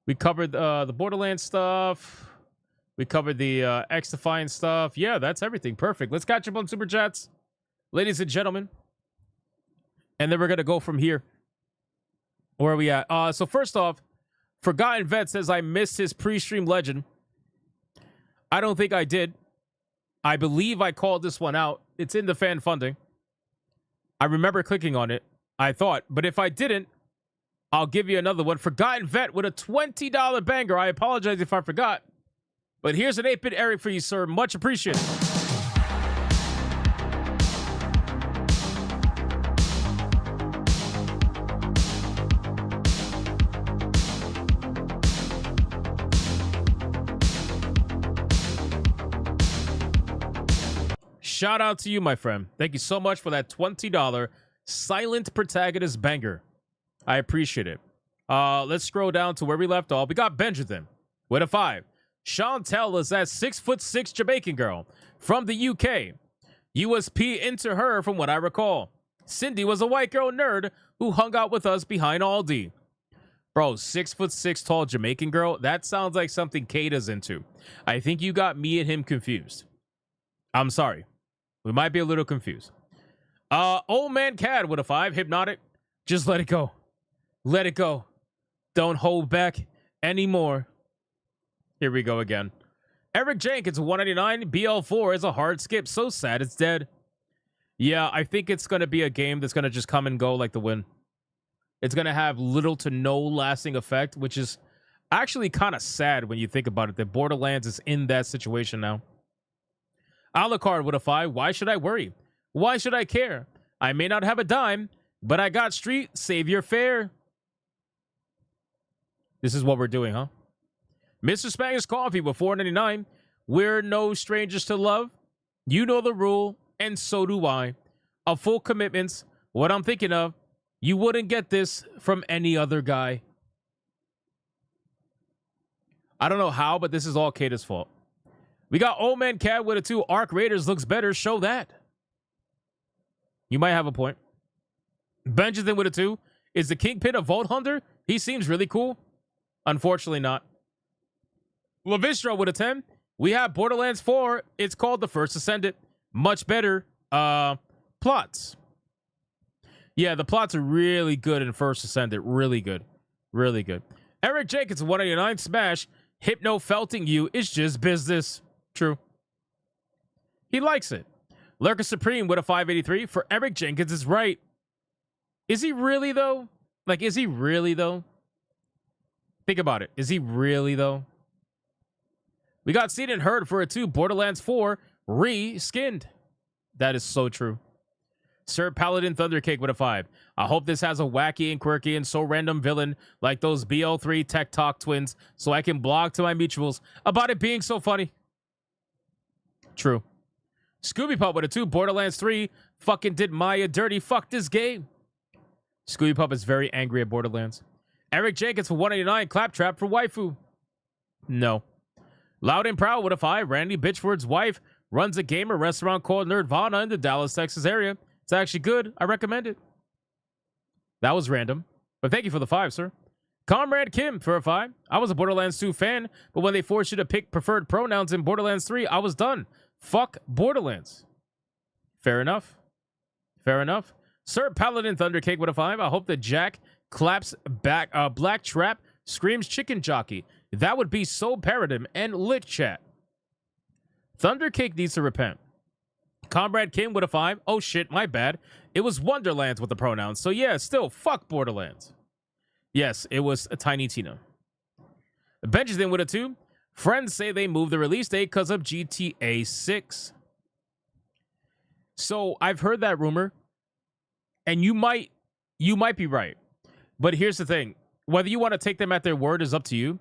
we covered the Borderlands stuff. We covered the XDefiant stuff. Yeah, that's everything. Perfect. Let's catch up on Super Chats, ladies and gentlemen. And then we're gonna go from here. Where are we at? So first off, Forgotten Vet says, I missed his pre-stream legend. I don't think I did. I believe I called this one out. It's in the fan funding. I remember clicking on it, I thought, but if I didn't, I'll give you another one. Forgotten Vet with a $20 banger. I apologize if I forgot. But here's an 8-bit Eric for you, sir. Much appreciated. Shout out to you, my friend. Thank you so much for that $20 silent protagonist banger. I appreciate it. Let's scroll down to where we left off. We got Benjamin with a 5. Chantel is that 6'6" Jamaican girl from the UK. USP into her from what I recall. Cindy was a white girl nerd who hung out with us behind Aldi. Bro, 6'6" tall Jamaican girl? That sounds like something Kata's into. I think you got me and him confused. I'm sorry. We might be a little confused. Old Man Cad with a 5. Hypnotic. Just let it go. Let it go. Don't hold back anymore. Here we go again. Eric Jenkins, 199. BL4 is a hard skip. So sad it's dead. Yeah, I think it's going to be a game that's going to just come and go like the wind. It's going to have little to no lasting effect, which is actually kind of sad when you think about it, that Borderlands is in that situation now. Alucard with a 5. Why should I worry? Why should I care? I may not have a dime, but I got street savior fare. This is what we're doing, huh? Mr. Spanish Coffee with $4.99. We're no strangers to love. You know the rule, and so do I. A full commitment's what I'm thinking of. You wouldn't get this from any other guy. I don't know how, but this is all Kata's fault. We got Old Man Cat with a 2. Arc Raiders looks better. Show that. You might have a point. Benjamin with a 2. Is the Kingpin a Vault Hunter? He seems really cool. Unfortunately not. Lavistro with a 10. We have Borderlands 4. It's called The First Ascendant. Much better. Plots. Yeah, the plots are really good in First Ascendant. Really good. Really good. Eric Jenkins, 189. Smash. Hypno felting you is just business. True. He likes it. Lurker Supreme with a 583. For Eric Jenkins is right. Is he really, though? Like, is he really, though? Think about it. Is he really, though? We got Seen and Heard for a 2. Borderlands 4 re-skinned. That is so true. Sir Paladin Thundercake with a 5. I hope this has a wacky and quirky and so random villain like those BL3 Tech Talk twins so I can blog to my mutuals about it being so funny. True. Scooby Pup with a 2. Borderlands 3 fucking did Maya dirty. Fuck this game. Scooby Pup is very angry at Borderlands. Eric Jenkins for 189. Claptrap for Waifu. No. Loud and Proud with a 5. Randy Bitchford's wife runs a gamer restaurant called Nerdvana in the Dallas, Texas area. It's actually good. I recommend it. That was random. But thank you for the 5, sir. Comrade Kim for a 5. I was a Borderlands 2 fan, but when they forced you to pick preferred pronouns in Borderlands 3, I was done. Fuck Borderlands. Fair enough. Fair enough. Sir Paladin Thundercake with a 5. I hope that Jack claps back. Black Trap screams chicken jockey. That would be so paradigm and lit chat. Thundercake needs to repent. Comrade Kim with a 5. Oh shit, my bad. It was Wonderlands with the pronouns. So yeah, still fuck Borderlands. Yes, it was a Tiny Tina. Benjamin with a 2. Friends say they moved the release date because of GTA 6. So I've heard that rumor, and you might be right. But here's the thing. Whether you want to take them at their word is up to you.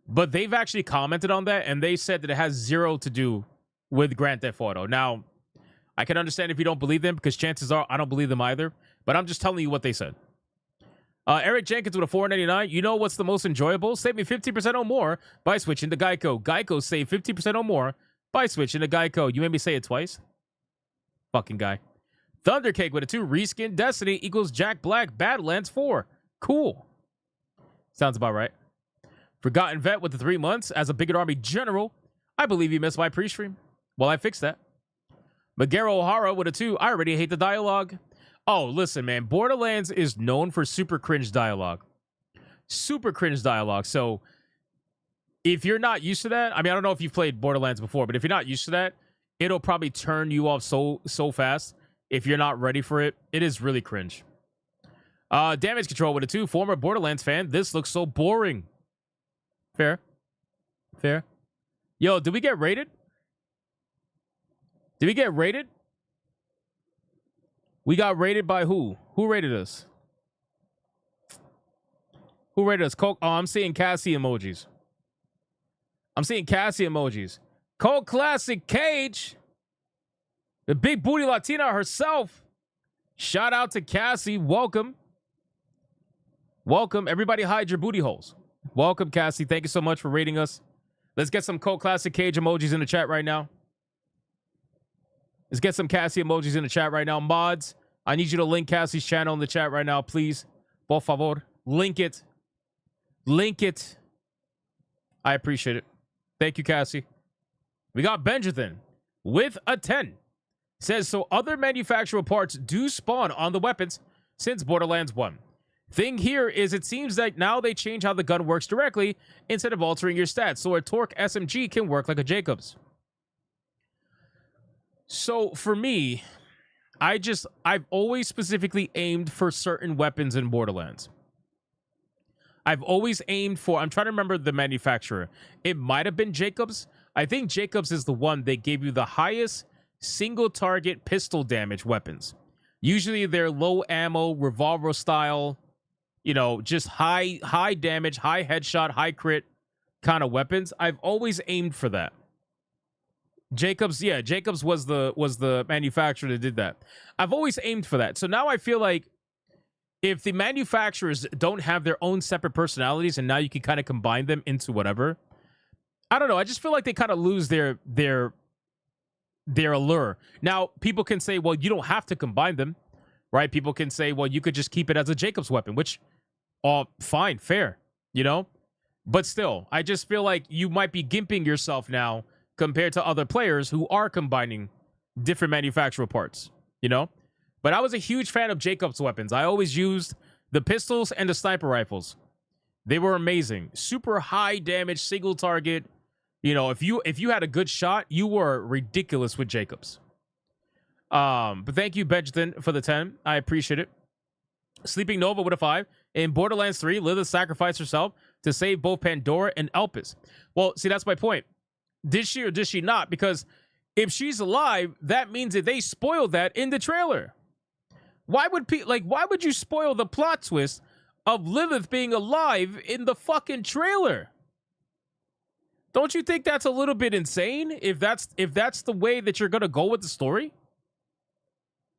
But they've actually commented on that, and they said that it has zero to do with Grand Theft Auto. Now, I can understand if you don't believe them, because chances are I don't believe them either. But I'm just telling you what they said. Eric Jenkins with a $4.99. You know what's the most enjoyable? Save me 50% or more by switching to Geico. Geico save 50% or more by switching to Geico. You made me say it twice. Fucking guy. Thundercake with a 2. Reskin Destiny equals Jack Black Badlands 4. Cool. Sounds about right. Forgotten Vet with the 3 months. As a Bigot Army General, I believe you missed my pre-stream. Well, I fixed that. Megaro O'Hara with a 2. I already hate the dialogue. Oh, listen, man. Borderlands is known for super cringe dialogue. Super cringe dialogue. So, if you're not used to that, I mean, I don't know if you've played Borderlands before, but if you're not used to that, it'll probably turn you off so fast if you're not ready for it, it is really cringe. Damage Control with a 2. Former Borderlands fan. This looks so boring. Fair. Fair. Yo, did we get rated? Did we get rated? We got rated by who? Who rated us? Who rated us? Coke. Oh, I'm seeing Cassie emojis. I'm seeing Cassie emojis. Cold Classic Cage. The big booty Latina herself. Shout out to Cassie. Welcome. Welcome. Everybody hide your booty holes. Welcome, Cassie. Thank you so much for rating us. Let's get some Cold Classic Cage emojis in the chat right now. Let's get some Cassie emojis in the chat right now. Mods, I need you to link Cassie's channel in the chat right now, please. Por favor. Link it. Link it. I appreciate it. Thank you, Cassie. We got Benjamin with a 10. Says, so other manufacturer parts do spawn on the weapons since Borderlands 1. Thing here is it seems like now they change how the gun works directly instead of altering your stats. So a Torque SMG can work like a Jacobs. So for me, I've always specifically aimed for certain weapons in Borderlands. I've always aimed for, I'm trying to remember the manufacturer. It might have been Jacobs. I think Jacobs is the one that gave you the highest single target pistol damage weapons. Usually they're low ammo, revolver style, you know, just high damage, high headshot, high crit kind of weapons. I've always aimed for that. Jacobs, yeah, Jacobs was the manufacturer that did that. I've always aimed for that. So now I feel like if the manufacturers don't have their own separate personalities and now you can kind of combine them into whatever, I don't know. I just feel like they kind of lose their allure. Now, people can say, well, you don't have to combine them, right? People can say, well, you could just keep it as a Jacobs weapon, which, fine, fair, you know? But still, I just feel like you might be gimping yourself now compared to other players who are combining different manufacturer parts, you know? But I was a huge fan of Jacobs weapons. I always used the pistols and the sniper rifles. They were amazing. Super high damage, single target. You know, if you had a good shot, you were ridiculous with Jacobs. But thank you, Benjamin, for the 10. I appreciate it. Sleeping Nova with a 5. In Borderlands 3, Lilith sacrificed herself to save both Pandora and Elpis. Well, see, that's my point. Did she or did she not? Because if she's alive, that means that they spoiled that in the trailer. Why would you spoil the plot twist of Lilith being alive in the fucking trailer? Don't you think that's a little bit insane if that's the way that you're going to go with the story?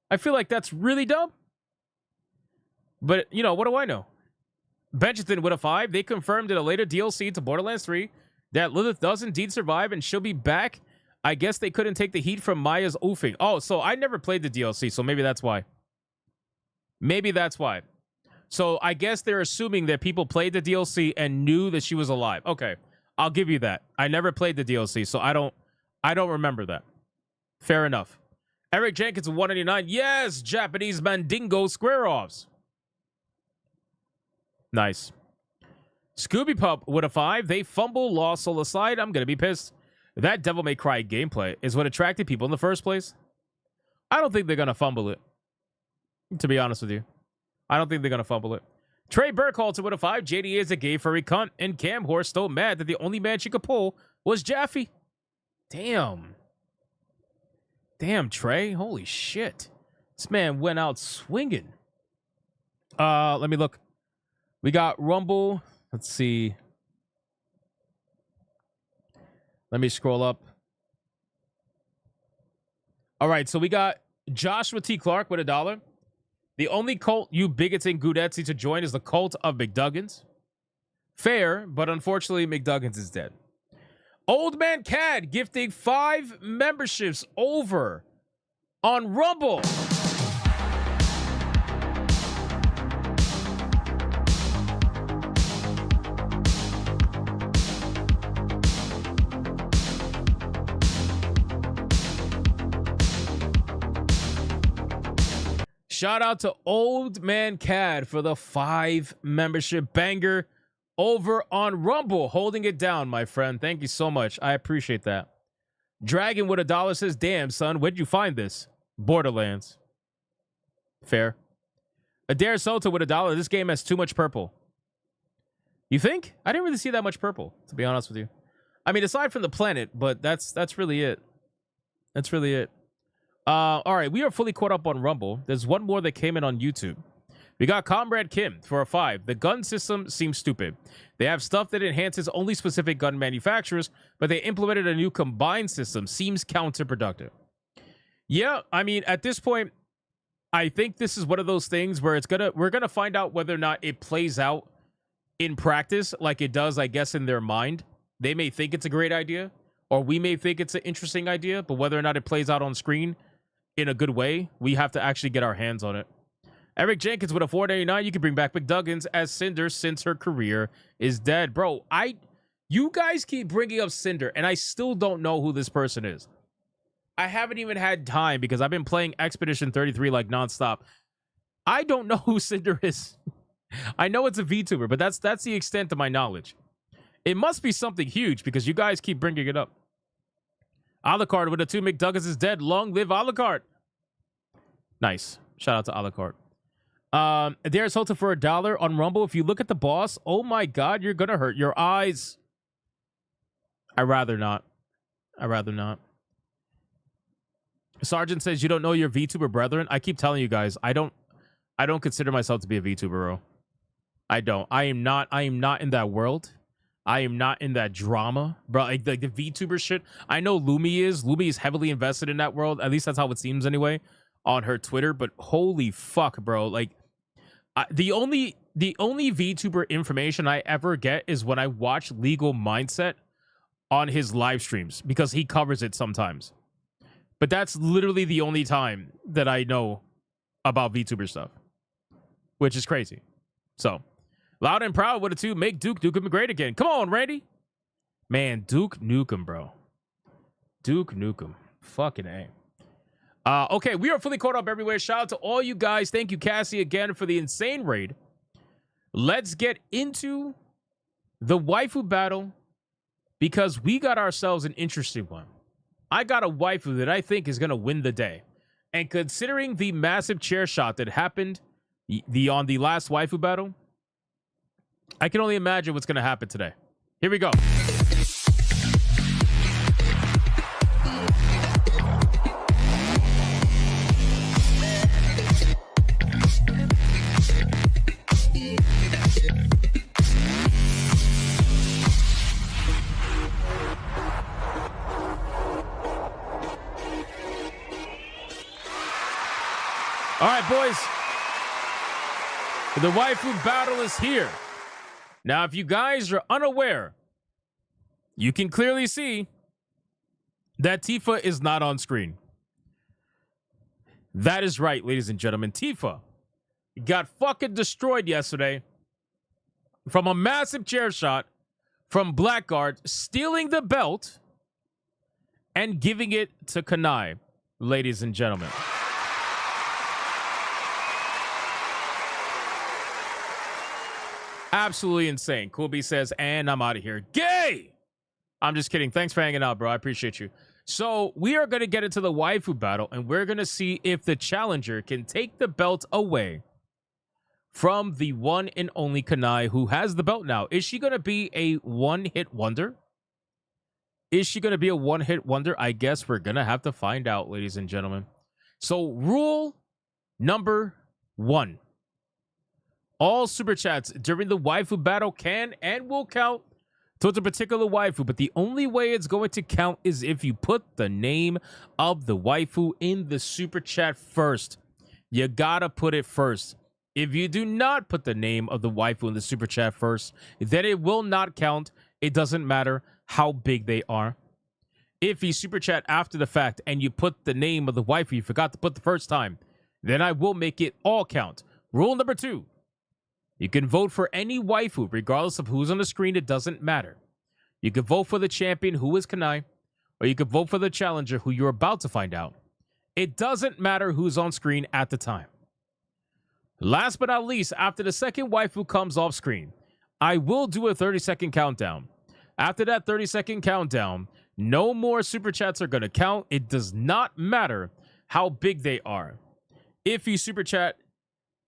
I feel like that's really dumb. But, you know, what do I know? Benjamin with a 5. They confirmed in a later DLC to Borderlands 3 that Lilith does indeed survive and she'll be back. I guess they couldn't take the heat from Maya's oofing. Oh, so I never played the DLC, so maybe that's why. Maybe that's why. So I guess they're assuming that people played the DLC and knew that she was alive. Okay, I'll give you that. I never played the DLC, so I don't remember that. Fair enough. Eric Jenkins 189. Yes, Japanese Mandingo square-offs. Nice. Scooby Pup with a 5. They fumble, lost soul aside. I'm going to be pissed. That Devil May Cry gameplay is what attracted people in the first place. I don't think they're going to fumble it. To be honest with you. I don't think they're going to fumble it. Trey Burkhalter with a 5. JD is a gay furry cunt. And Cam Horse still mad that the only man she could pull was Jaffe. Damn. Damn, Trey. Holy shit. This man went out swinging. Let me look. We got Rumble. Let's see. Let me scroll up. All right, so we got Joshua T. Clark with $1. The only cult you bigots in Gudetzi to join is the cult of McDuggins. Fair, but unfortunately, McDuggins is dead. Old Man Cad gifting 5 memberships over on Rumble. Shout out to Old Man Cad for the 5 membership banger over on Rumble. Holding it down, my friend. Thank you so much. I appreciate that. Dragon with $1 says, damn, son, where'd you find this? Borderlands. Fair. Adair Soto with $1. This game has too much purple. You think? I didn't really see that much purple, to be honest with you. I mean, aside from the planet, but that's really it. That's really it. All right, we are fully caught up on Rumble. There's one more that came in on YouTube. We got Comrade Kim for a 5. The gun system seems stupid. They have stuff that enhances only specific gun manufacturers, but they implemented a new combined system. Seems counterproductive. Yeah, I mean, at this point, I think this is one of those things where we're gonna find out whether or not it plays out in practice like it does, I guess, in their mind. They may think it's a great idea, or we may think it's an interesting idea, but whether or not it plays out on screen in a good way, we have to actually get our hands on it. Eric Jenkins with a $4.99. You can bring back McDuggins as Cinder since her career is dead. Bro, you guys keep bringing up Cinder, and I still don't know who this person is. I haven't even had time because I've been playing Expedition 33 like nonstop. I don't know who Cinder is. I know it's a VTuber, but that's the extent of my knowledge. It must be something huge because you guys keep bringing it up. Alucard with a 2. McDuggins is dead. Long live Alucard. Nice. Shout out to Alucard. There's Holta for $1 on Rumble. If you look at the boss, oh my God, you're gonna hurt your eyes. I'd rather not. Sergeant says you don't know your VTuber brethren. I keep telling you guys, I don't consider myself to be a VTuber, bro. I don't. I am not in that world. I am not in that drama, bro. Like the VTuber shit. I know Lumi is. Lumi is heavily invested in that world. At least that's how it seems anyway on her Twitter. But holy fuck, bro. Like the only VTuber information I ever get is when I watch Legal Mindset on his live streams because he covers it sometimes. But that's literally the only time that I know about VTuber stuff, which is crazy. So, loud and proud with a 2. Make Duke Nukem great again. Come on, Randy. Man, Duke Nukem, bro. Duke Nukem. Fucking A. Okay, we are fully caught up everywhere. Shout out to all you guys. Thank you, Cassie, again for the insane raid. Let's get into the waifu battle because we got ourselves an interesting one. I got a waifu that I think is going to win the day. And considering the massive chair shot that happened on the last waifu battle, I can only imagine what's going to happen today. Here we go. All right, boys. The waifu battle is here. Now, if you guys are unaware, you can clearly see that Tifa is not on screen. That is right, ladies and gentlemen. Tifa got fucking destroyed yesterday from a massive chair shot from Blackguard, stealing the belt and giving it to Kanai, ladies and gentlemen. Absolutely insane. Coolby says, and I'm out of here. Gay! I'm just kidding. Thanks for hanging out, bro. I appreciate you. So we are going to get into the waifu battle, and we're going to see if the challenger can take the belt away from the one and only Kanai, who has the belt now. Is she going to be a one-hit wonder? Is she going to be a one-hit wonder? I guess we're going to have to find out, ladies and gentlemen. So rule number 1. All super chats during the waifu battle can and will count towards a particular waifu, but the only way it's going to count is if you put the name of the waifu in the super chat first. You gotta put it first. If you do not put the name of the waifu in the super chat first, then it will not count. It doesn't matter how big they are. If you super chat after the fact and you put the name of the waifu you forgot to put the first time, then I will make it all count. Rule number 2. You can vote for any waifu, regardless of who's on the screen. It doesn't matter. You can vote for the champion, who is Kanai, or you can vote for the challenger, who you're about to find out. It doesn't matter who's on screen at the time. Last but not least, after the second waifu comes off screen, I will do a 30-second countdown. After that 30-second countdown, no more super chats are going to count. It does not matter how big they are. iffy super chat,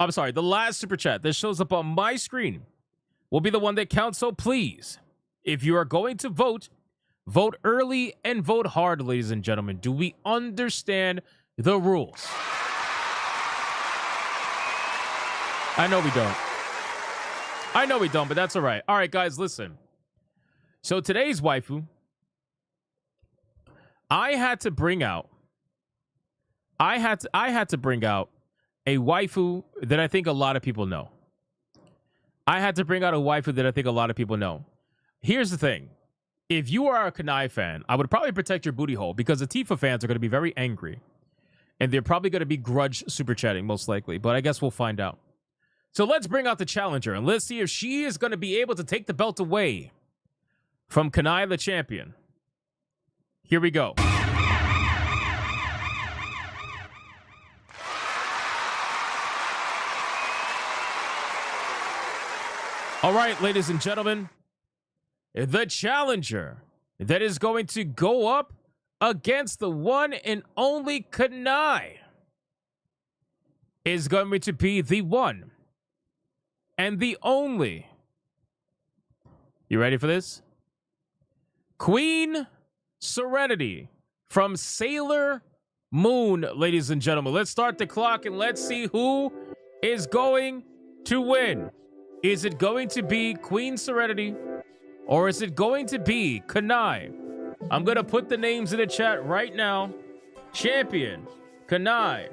I'm sorry, the last super chat that shows up on my screen will be the one that counts. So please, if you are going to vote, vote early and vote hard, ladies and gentlemen. Do we understand the rules? I know we don't. I know we don't, but that's all right. All right, guys, listen. So today's waifu, I had to bring out a waifu that I think a lot of people know. Here's the thing. If you are a Kanai fan, I would probably protect your booty hole because the Tifa fans are going to be very angry. And they're probably going to be grudge super chatting, most likely. But I guess we'll find out. So let's bring out the challenger and let's see if she is going to be able to take the belt away from Kanai the champion. Here we go. All right, ladies and gentlemen, the challenger that is going to go up against the one and only Kanai is going to be the one and the only. You ready for this? Queen Serenity from Sailor Moon, ladies and gentlemen. Let's start the clock and let's see who is going to win. Is it going to be Queen Serenity or is it going to be Kanai? I'm going to put the names in the chat right now. Champion, Kanai.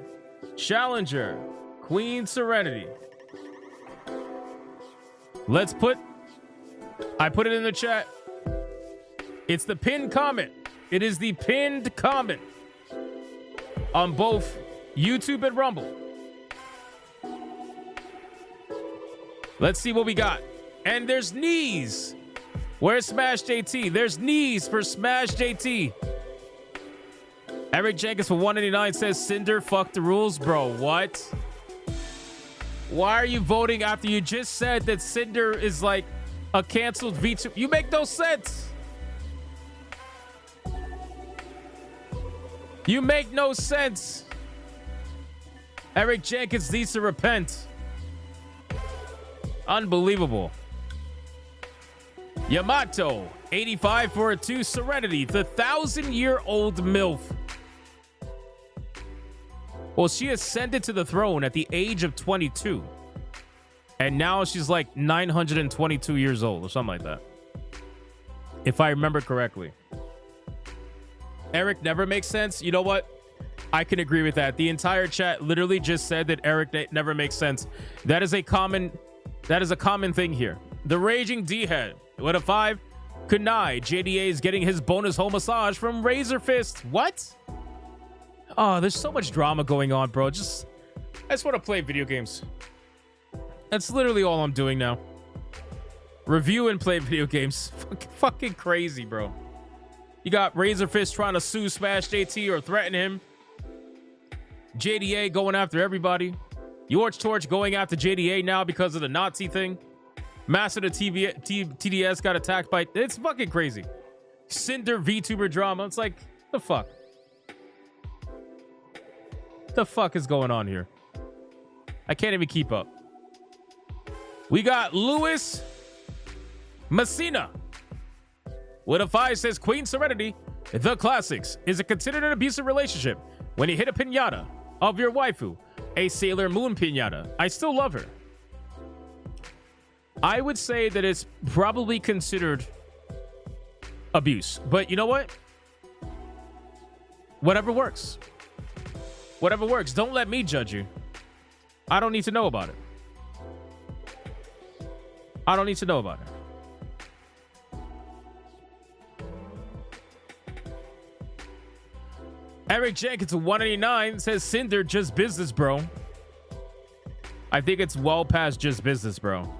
Challenger, Queen Serenity. I put it in the chat. It's the pinned comment. It is the pinned comment on both YouTube and Rumble. Let's see what we got. And there's knees. Where's Smash JT? There's knees for Smash JT. Eric Jenkins for 189 says, Cinder, fuck the rules, bro. What? Why are you voting after you just said that Cinder is like a canceled V2? You make no sense. You make no sense. Eric Jenkins needs to repent. Unbelievable. Yamato, 85 for a 2. Serenity, the 1,000-year-old MILF. Well, she ascended to the throne at the age of 22. And now she's like 922 years old or something like that. If I remember correctly. Eric never makes sense. You know what? I can agree with that. The entire chat literally just said that Eric never makes sense. That is a common thing here. The Raging D-Head. What a 5. Kunai. JDA is getting his bonus home massage from Razor Fist. What? Oh, there's so much drama going on, bro. I just want to play video games. That's literally all I'm doing now. Review and play video games. Fucking crazy, bro. You got Razor Fist trying to sue Smash JT or threaten him. JDA going after everybody. George Torch going after JDA now because of the Nazi thing. Master of TDS got attacked by... It's fucking crazy. Cinder VTuber drama. It's like, the fuck? The fuck is going on here? I can't even keep up. We got Luis Messina. With a 5 says, Queen Serenity, the classics. Is it considered an abusive relationship when you hit a piñata of your waifu, a Sailor Moon piñata? I still love her. I would say that it's probably considered abuse. But you know what? Whatever works. Whatever works. Don't let me judge you. I don't need to know about it. I don't need to know about it. Eric Jenkins, 189, says Cinder, just business, bro. I think it's well past just business, bro.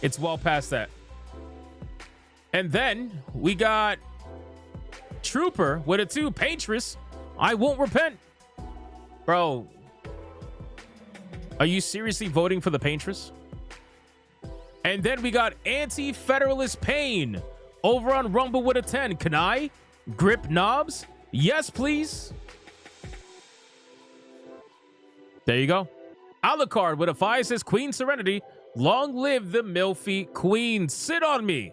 It's well past that. And then we got Trooper with a 2, Paintress. I won't repent. Bro, are you seriously voting for the Paintress? And then we got Anti-Federalist Pain over on Rumble with a 10. Can I grip knobs? Yes, please. There you go. Alucard with a 5 says, Queen Serenity, long live the Milfy Queen. Sit on me.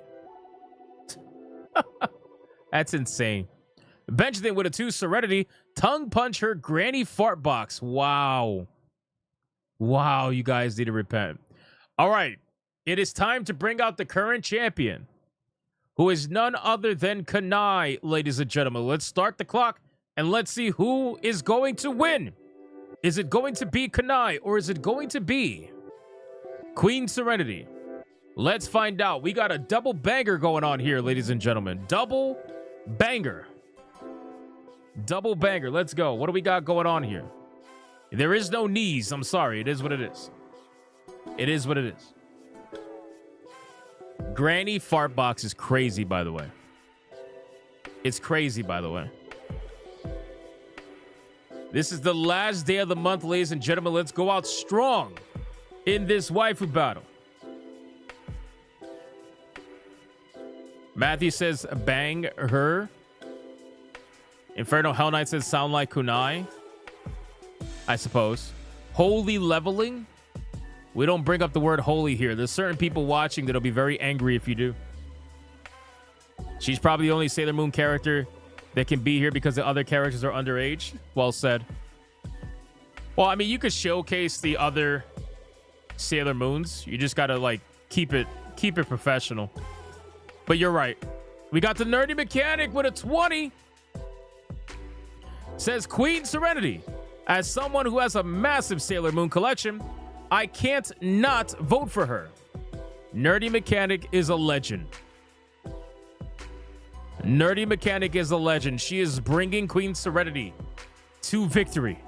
That's insane. Benjamin with a 2, Serenity, tongue punch her granny fart box. Wow. Wow, you guys need to repent. All right. It is time to bring out the current champion, who is none other than Kanai, ladies and gentlemen. Let's start the clock and let's see who is going to win. Is it going to be Kanai or is it going to be Queen Serenity? Let's find out. We got a double banger going on here, ladies and gentlemen. Double banger. Double banger. Let's go. What do we got going on here? There is no knees. I'm sorry. It is what it is. It is what it is. Granny fart box is crazy, by the way. It's crazy, by the way. This is the last day of the month, ladies and gentlemen. Let's go out strong in this waifu battle. Matthew says, bang her. Inferno Hell Knight says, sound like kunai. I suppose. Holy leveling? We don't bring up the word holy here. There's certain people watching that'll be very angry if you do. She's probably the only Sailor Moon character that can be here because the other characters are underage. Well said. Well, I mean, you could showcase the other Sailor Moons. You just gotta like keep it professional. But you're right. We got the Nerdy Mechanic with a 20. Says Queen Serenity. As someone who has a massive Sailor Moon collection, I can't not vote for her. Nerdy Mechanic is a legend. Nerdy Mechanic is a legend. She is bringing Queen Serenity to victory.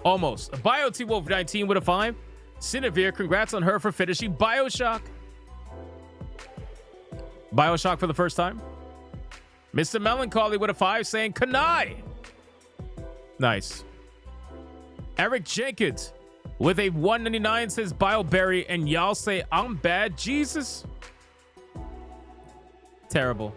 Almost. BioT Wolf 19 with a 5. Cinevere, congrats on her for finishing Bioshock. Bioshock for the first time. Mr. Melancholy with a 5 saying Kanai. Nice. Eric Jenkins with a 199 says Bioberry, and y'all say I'm bad. Jesus. Terrible.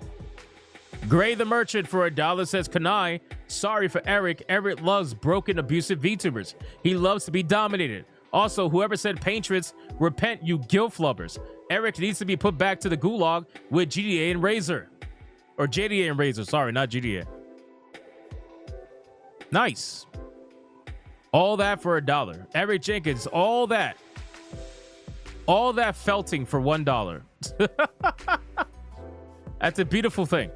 Gray the Merchant for $1 says Kanai. Sorry for Eric. Eric loves broken, abusive VTubers. He loves to be dominated. Also, whoever said Patriots, repent, you guilt flubbers. Eric needs to be put back to the gulag with GDA and Razor. Or JDA and Razor. Sorry, not GDA. Nice. All that for $1. Eric Jenkins, all that felting for $1. That's a beautiful thing.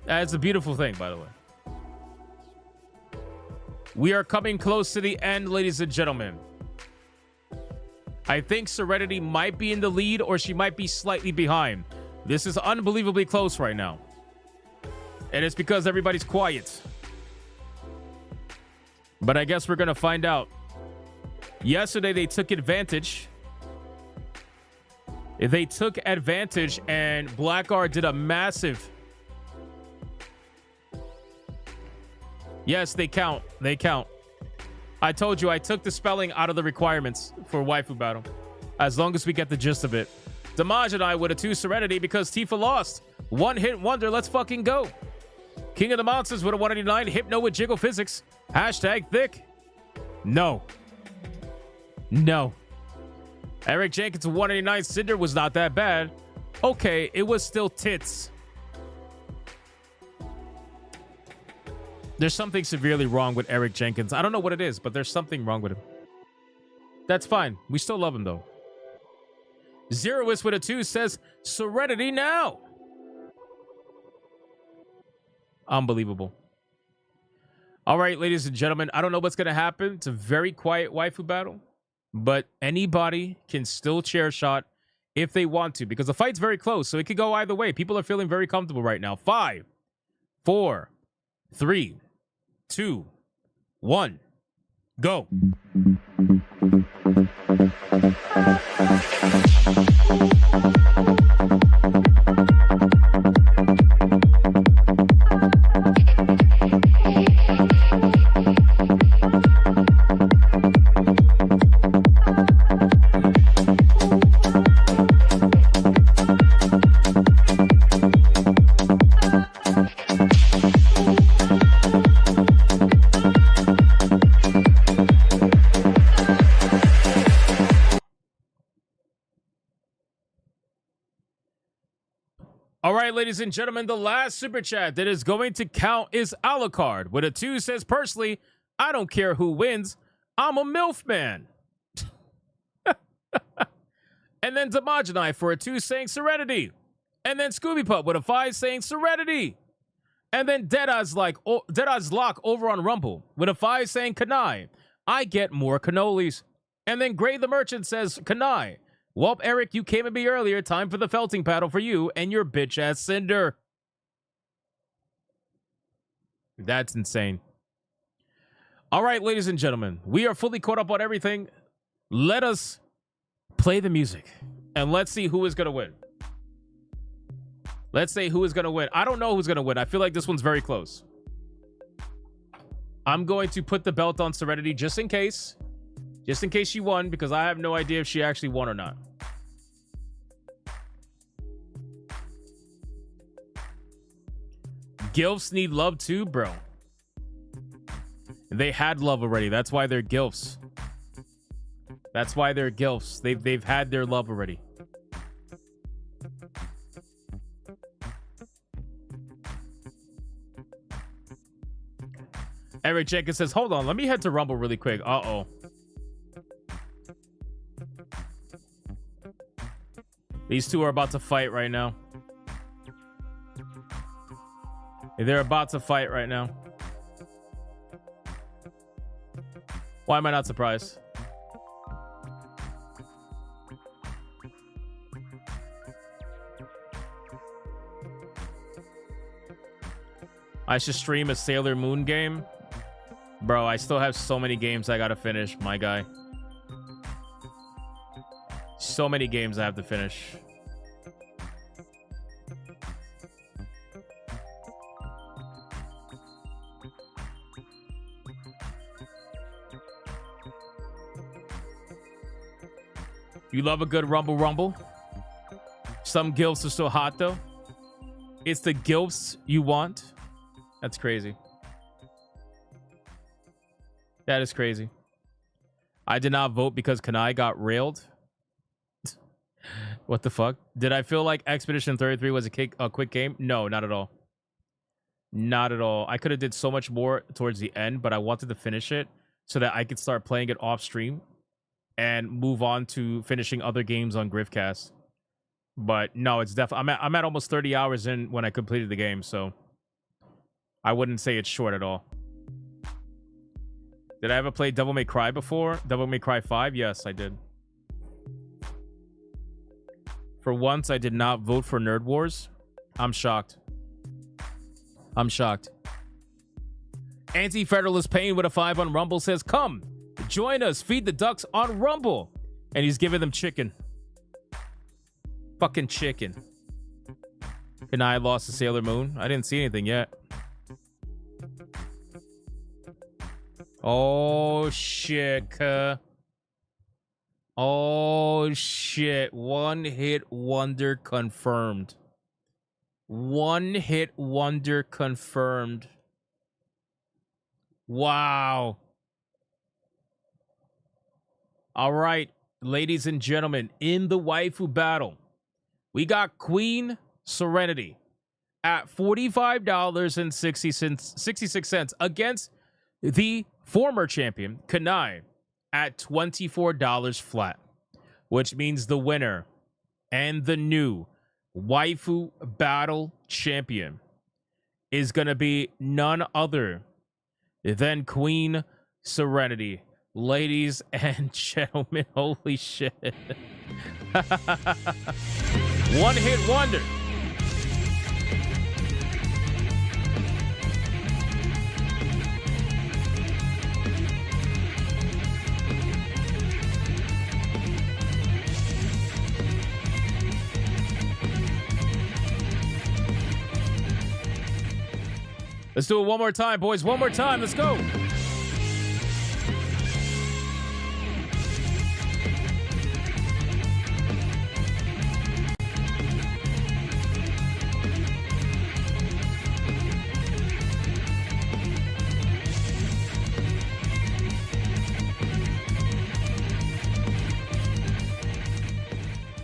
That's a beautiful thing, by the way. We are coming close to the end, ladies and gentlemen. I think Serenity might be in the lead or she might be slightly behind. This is unbelievably close right now. And it's because everybody's quiet. But I guess we're going to find out. Yesterday, they took advantage. They took advantage and Blackguard did a massive... Yes, they count. They count. I told you I took the spelling out of the requirements for Waifu Battle. As long as we get the gist of it. Damage and I with a 2 Serenity because Tifa lost. One hit wonder. Let's fucking go. King of the Monsters with a 189. Hypno with Jiggle Physics. Hashtag thick. No. No. Eric Jenkins 189. Cinder was not that bad. Okay, it was still tits. There's something severely wrong with Eric Jenkins. I don't know what it is, but there's something wrong with him. That's fine. We still love him, though. Zeroist with a 2 says, Serenity now. Unbelievable. All right, ladies and gentlemen. I don't know what's going to happen. It's a very quiet waifu battle. But anybody can still chair shot if they want to. Because the fight's very close, so it could go either way. People are feeling very comfortable right now. 5, 4, 3, 2, 1, go. right, ladies and gentlemen, the last super chat that is going to count is Alucard. With a 2 says, personally, I don't care who wins. I'm a MILF man. And then Demogeny for a 2 saying Serenity. And then Scooby Pup with a 5 saying Serenity. And then Deada's Lock over on Rumble with a 5 saying Kanai. I get more cannolis. And then Gray the Merchant says Kanai. Welp, Eric, you came at me earlier. Time for the felting paddle for you and your bitch-ass Cinder. That's insane. All right, ladies and gentlemen, we are fully caught up on everything. Let us play the music, and let's see who is going to win. Let's say who is going to win. I don't know who's going to win. I feel like this one's very close. I'm going to put the belt on Serenity just in case. Just in case she won, because I have no idea if she actually won or not. Gilfs need love too, bro. They had love already. That's why they're Gilfs. That's why they're Gilfs. They've had their love already. Eric Jenkins says, hold on, let me head to Rumble really quick. Uh-oh. These two are about to fight right now. They're about to fight right now. Why am I not surprised? I should stream a Sailor Moon game. Bro, I still have so many games I gotta finish, my guy. So many games I have to finish. You love a good rumble. Some gilfs are so hot though. It's the gilfs you want. That's crazy. That is crazy. I did not vote because Kanai got railed. What the fuck? Did I feel like Expedition 33 was a quick game? No, not at all. Not at all. I could have did so much more towards the end, but I wanted to finish it so that I could start playing it off stream and move on to finishing other games on Griffcast. But no, it's definitely... I'm at almost 30 hours in when I completed the game, so I wouldn't say it's short at all. Did I ever play Devil May Cry before? Devil May Cry 5? Yes, I did. For once, I did not vote for Nerd Wars. I'm shocked. I'm shocked. Anti-Federalist Pain with a 5 on Rumble says, come, join us, feed the ducks on Rumble. And he's giving them chicken. Fucking chicken. And I lost to Sailor Moon. I didn't see anything yet. Oh, shit. Oh, shit. One hit wonder confirmed. One hit wonder confirmed. Wow. All right, ladies and gentlemen, in the waifu battle, we got Queen Serenity at $45.66 against the former champion, Kanai, at $24 flat, which means the winner and the new Waifu Battle champion is going to be none other than Queen Serenity. Ladies and gentlemen, holy shit. One hit wonder. Let's do it one more time, boys. One more time. Let's go.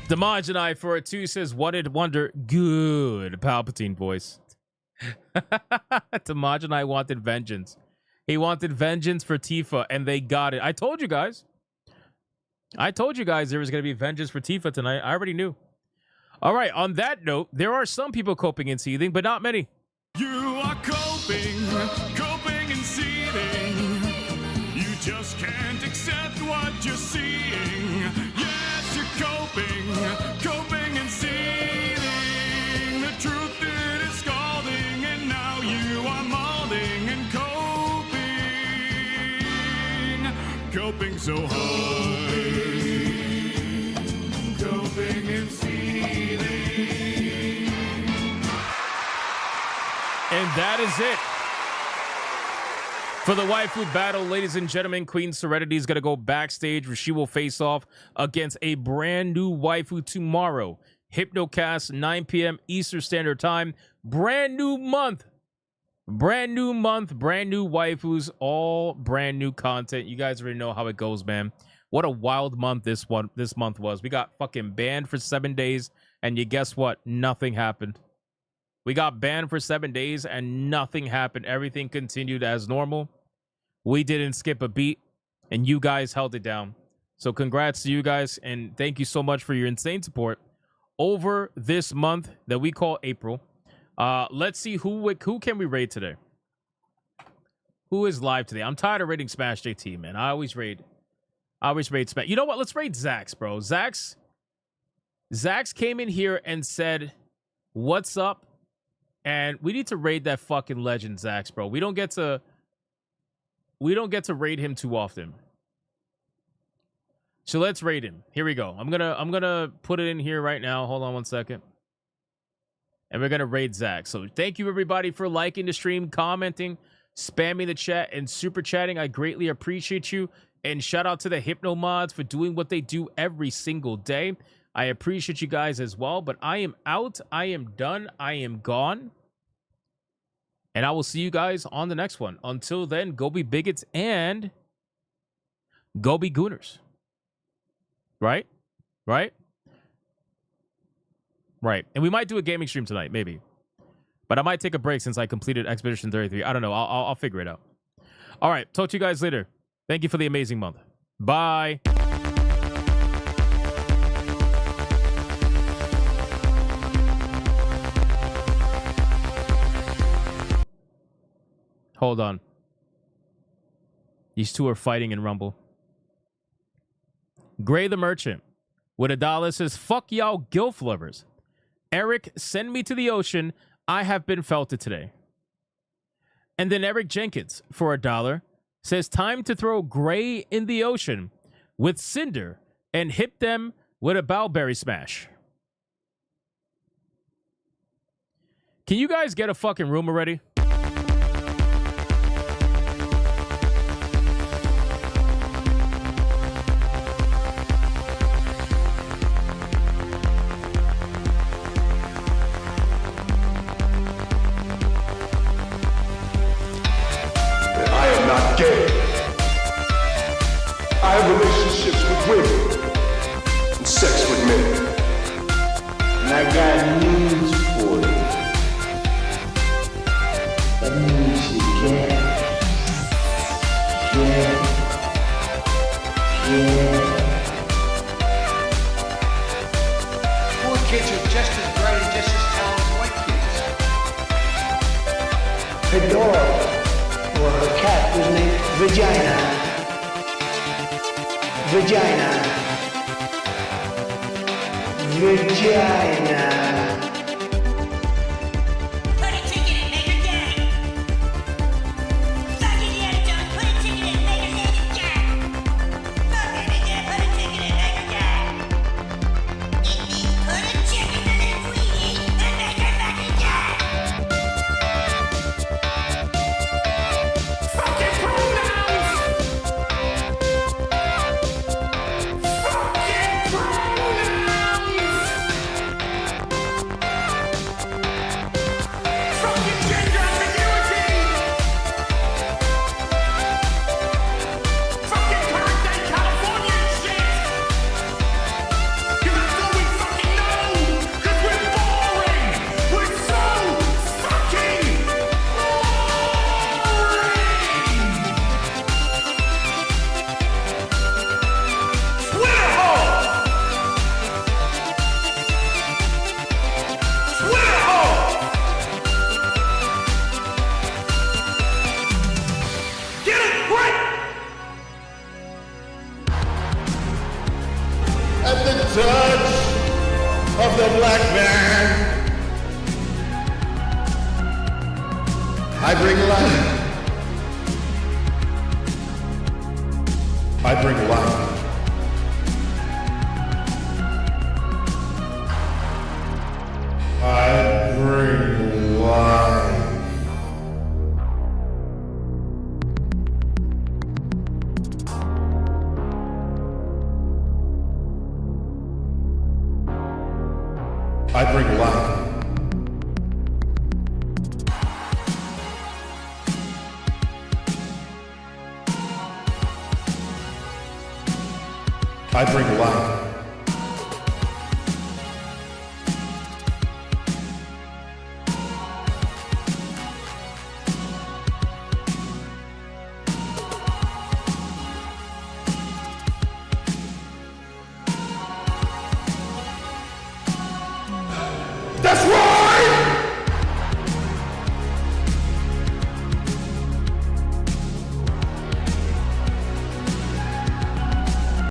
Damage and I for a 2 says, what did Wonder? Good. Palpatine voice. Damage and I wanted vengeance. He wanted vengeance for Tifa, and they got it. I told you guys. I told you guys there was going to be vengeance for Tifa tonight. I already knew. All right, on that note, there are some people coping and seething, but not many.
You are coping and seething. You just can't accept what you're seeing. Yes, you're coping and seething. The truth it is scalding, and now you are molding and coping so hard. Coping and seething.
And that is it for the Waifu Battle. Ladies and gentlemen, Queen Serenity is going to go backstage where she will face off against a brand new waifu tomorrow. Hypnocast, 9 p.m. Eastern Standard Time. Brand new month. Brand new month, brand new waifus, all brand new content. You guys already know how it goes, man. What a wild month this month was. We got fucking banned for 7 days, and you guess what? Nothing happened. We got banned for 7 days, and nothing happened. Everything continued as normal. We didn't skip a beat, and you guys held it down. So congrats to you guys, and thank you so much for your insane support over this month that we call April. Let's see who can we raid today. Who is live today? I'm tired of raiding Smash JT, man. I always raid Smash. You know what? Let's raid Zax, bro. Zax came in here and said, "What's up?" And we need to raid that fucking legend, Zax, bro. We don't get to raid him too often. So let's raid him. Here we go. I'm gonna put it in here right now. Hold on one second. And we're going to raid Zach. So thank you, everybody, for liking the stream, commenting, spamming the chat, and super chatting. I greatly appreciate you. And shout out to the Hypno mods for doing what they do every single day. I appreciate you guys as well. But I am out. I am done. I am gone. And I will see you guys on the next one. Until then, go be bigots and go be gooners. Right? Right? Right. And we might do a gaming stream tonight, maybe. But I might take a break since I completed Expedition 33. I don't know. I'll figure it out. All right. Talk to you guys later. Thank you for the amazing month. Bye. Hold on. These two are fighting in Rumble. Gray the Merchant with $1 says, "Fuck y'all gilf lovers. Eric, send me to the ocean. I have been felted today." And then Eric Jenkins for $1 says, "Time to throw Gray in the ocean with Cinder and hit them with a bowberry smash." Can you guys get a fucking room already?
I have relationships with women and sex with men. And I got news for you. That means you get.
Poor kids are just as bright and just as talented as white kids.
Her dog, or her cat, was named Vagina. Vagina.
Put a ticket in, make her gay. Fuck Indiana Jones, put a ticket in, make her lady gay. Fuck Indiana, put a ticket in, make her gay. It means put a chicken in a queenie and make her fucking gay. Fucking pronouns! Fucking pronouns!
the black man. I bring life. I bring life. I bring life. I bring life. I bring life.